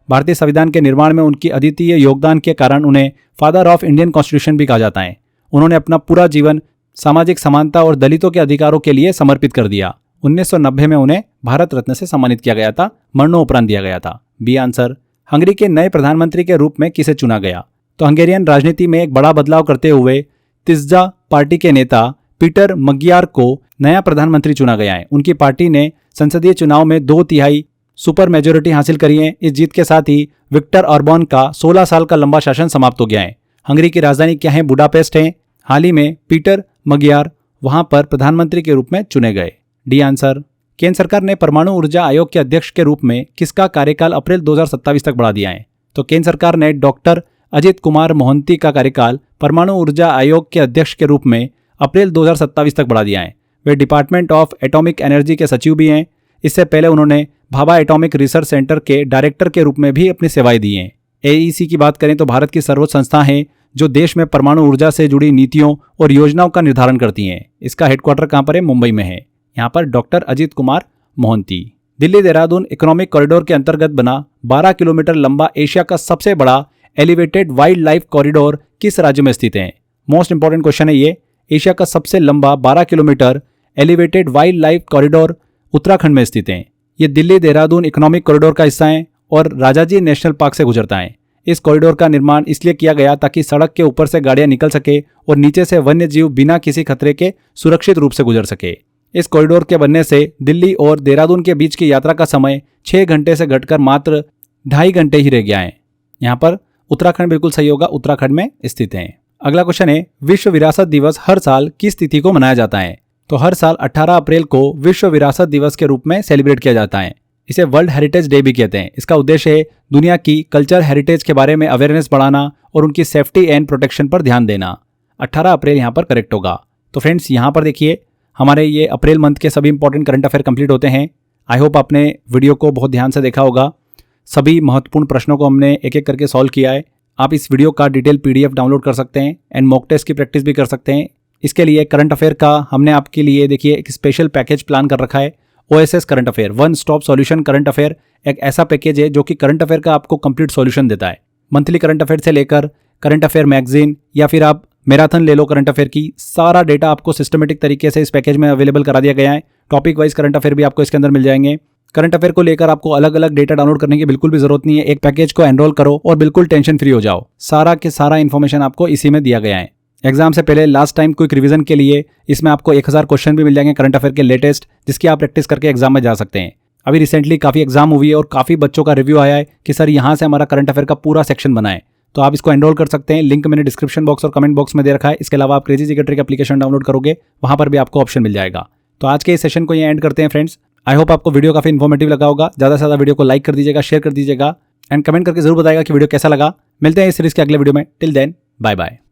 भारतीय संविधान के निर्माण में उनकी अद्वितीय योगदान के कारण उन्हें फादर ऑफ इंडियन कॉन्स्टिट्यूशन भी कहा जाता है। उन्होंने अपना पूरा जीवन सामाजिक समानता और दलितों के अधिकारों के लिए समर्पित कर दिया। 1990 में उन्हें भारत रत्न से सम्मानित किया गया था, मरणोपरांत दिया गया था। B answer. हंगरी के नए प्रधानमंत्री के रूप में किसे चुना गया? तो हंगेरियन राजनीति में एक बड़ा बदलाव करते हुए तिस्जा पार्टी के नेता पीटर मगियार को नया प्रधानमंत्री चुना गया है। उनकी पार्टी ने संसदीय चुनाव में 2/3 सुपर मेजोरिटी हासिल करी है। इस जीत के साथ ही विक्टर ऑर्बन का 16 साल का लंबा शासन समाप्त हो गया है। हंगरी की राजधानी क्या है? बुडापेस्ट है। हाल ही में पीटर मगियार वहां पर प्रधानमंत्री के रूप में चुने गए। D answer. केंद्र सरकार ने परमाणु ऊर्जा आयोग के अध्यक्ष के रूप में किसका कार्यकाल अप्रैल 2027 तक बढ़ा दिया है? तो केंद्र सरकार ने डॉक्टर अजित कुमार मोहंती का कार्यकाल परमाणु ऊर्जा आयोग के अध्यक्ष के रूप में अप्रैल 2027 तक बढ़ा दिया है। वे डिपार्टमेंट ऑफ एटॉमिक एनर्जी के सचिव भी हैं। इससे पहले उन्होंने भाभा एटॉमिक रिसर्च सेंटर के डायरेक्टर के रूप में भी अपनी सेवाएं दी हैं। AEC की बात करें तो भारत की सर्वोच्च संस्था है जो देश में परमाणु ऊर्जा से जुड़ी नीतियों और योजनाओं का निर्धारण करती हैं। इसका हेडक्वार्टर कहाँ पर है? मुंबई में है। यहाँ पर doctor Ajit Kumar Mohanty. Delhi Dehradun economic corridor के अंतर्गत बना 12 किलोमीटर लंबा एशिया का सबसे बड़ा एलिवेटेड वाइल्ड लाइफ कॉरिडोर किस राज्य में स्थित है? मोस्ट इंपॉर्टेंट क्वेश्चन है ये। एशिया का सबसे लंबा 12 kilometre elevated wild life corridor Uttarakhand में स्थित हैं। ये दिल्ली देहरादून इकोनॉमिक कॉरिडोर का हिस्सा है और राजाजी नेशनल पार्क से गुजरता है। इस कॉरिडोर का निर्माण इसलिए किया गया ताकि सड़क के ऊपर से गाड़ियां निकल सके और नीचे से वन्य जीव बिना किसी खतरे के सुरक्षित रूप से गुजर सके। इस कॉरिडोर के बनने से दिल्ली और देहरादून के बीच की यात्रा का समय 6 घंटे से घटकर मात्र 2.5 घंटे ही रह गया है। यहाँ पर उत्तराखंड बिल्कुल सही होगा, उत्तराखंड में स्थित है। अगला क्वेश्चन है, विश्व विरासत दिवस हर साल किस तिथि को मनाया जाता है? तो हर साल 18 अप्रैल को विश्व विरासत दिवस के रूप में सेलिब्रेट किया जाता है। इसे वर्ल्ड हेरिटेज डे भी कहते हैं। इसका उद्देश्य है दुनिया की कल्चर हेरिटेज के बारे में अवेयरनेस बढ़ाना और उनकी सेफ्टी एंड प्रोटेक्शन पर ध्यान देना। 18 अप्रैल यहाँ पर करेक्ट होगा। तो फ्रेंड्स यहाँ पर देखिए हमारे ये अप्रैल मंथ के सभी इंपॉर्टेंट करंट अफेयर कंप्लीट होते हैं। आई होप आपने वीडियो को बहुत ध्यान से देखा होगा। सभी महत्वपूर्ण प्रश्नों को हमने एक एक करके सॉल्व किया है। आप इस वीडियो का डिटेल PDF डाउनलोड कर सकते हैं एंड मॉक टेस्ट की प्रैक्टिस भी कर सकते हैं। इसके लिए करंट अफेयर का हमने आपके लिए देखिए एक स्पेशल पैकेज प्लान कर रखा है। OSS current affair, one stop solution current affair, एक ऐसा पैकेज है जो कि करंट अफेयर का आपको कंप्लीट सॉल्यूशन देता है। मंथली करंट अफेयर से लेकर करंट अफेयर मैगजीन या फिर आप मैराथन ले लो करंट अफेयर की, सारा डेटा आपको सिस्टमेटिक तरीके से इस पैकेज में अवेलेबल करा दिया गया है। टॉपिक वाइज करंट अफेयर भी आपको इसके अंदर मिल जाएंगे। करंट अफेयर को लेकर आपको अलग अलग डेटा डाउनलोड करने की बिल्कुल भी जरूरत नहीं है। एक पैकेज को एनरोल करो और बिल्कुल टेंशन फ्री हो जाओ। सारा के सारा इन्फॉर्मेशन आपको इसी में दिया गया है। एग्जाम से पहले लास्ट टाइम क्विक रिवीजन के लिए इसमें आपको 1000 क्वेश्चन भी मिल जाएंगे करंट अफेयर के लेटेस्ट, जिसकी आप प्रैक्टिस करके एग्जाम में जा सकते हैं। अभी रिसेंटली काफी एग्जाम हुई है और काफी बच्चों का रिव्यू आया है कि सर यहाँ से हमारा करंट अफेयर का पूरा सेक्शन बना है। तो आप इसको एनरोल कर सकते हैं। लिंक मैंने डिस्क्रिप्शन बॉक्स और कमेंट बॉक्स में दे रखा है। इसके अलावा आप crazy GK trick application download करोगे, वहां पर भी आपको ऑप्शन मिल जाएगा। तो आज के इस सेशन को ये एंड करते हैं फ्रेंड्स। आई होप आपको वीडियो काफी इन्फॉर्मेटिव लगा होगा। ज्यादा से ज्यादा वीडियो को लाइक कर दीजिएगा, शेयर कर दीजिएगा एंड कमेंट करके जरूर बताइएगा कि वीडियो कैसा लगा। मिलते हैं इस सीरीज के अगले वीडियो में। Till then bye bye.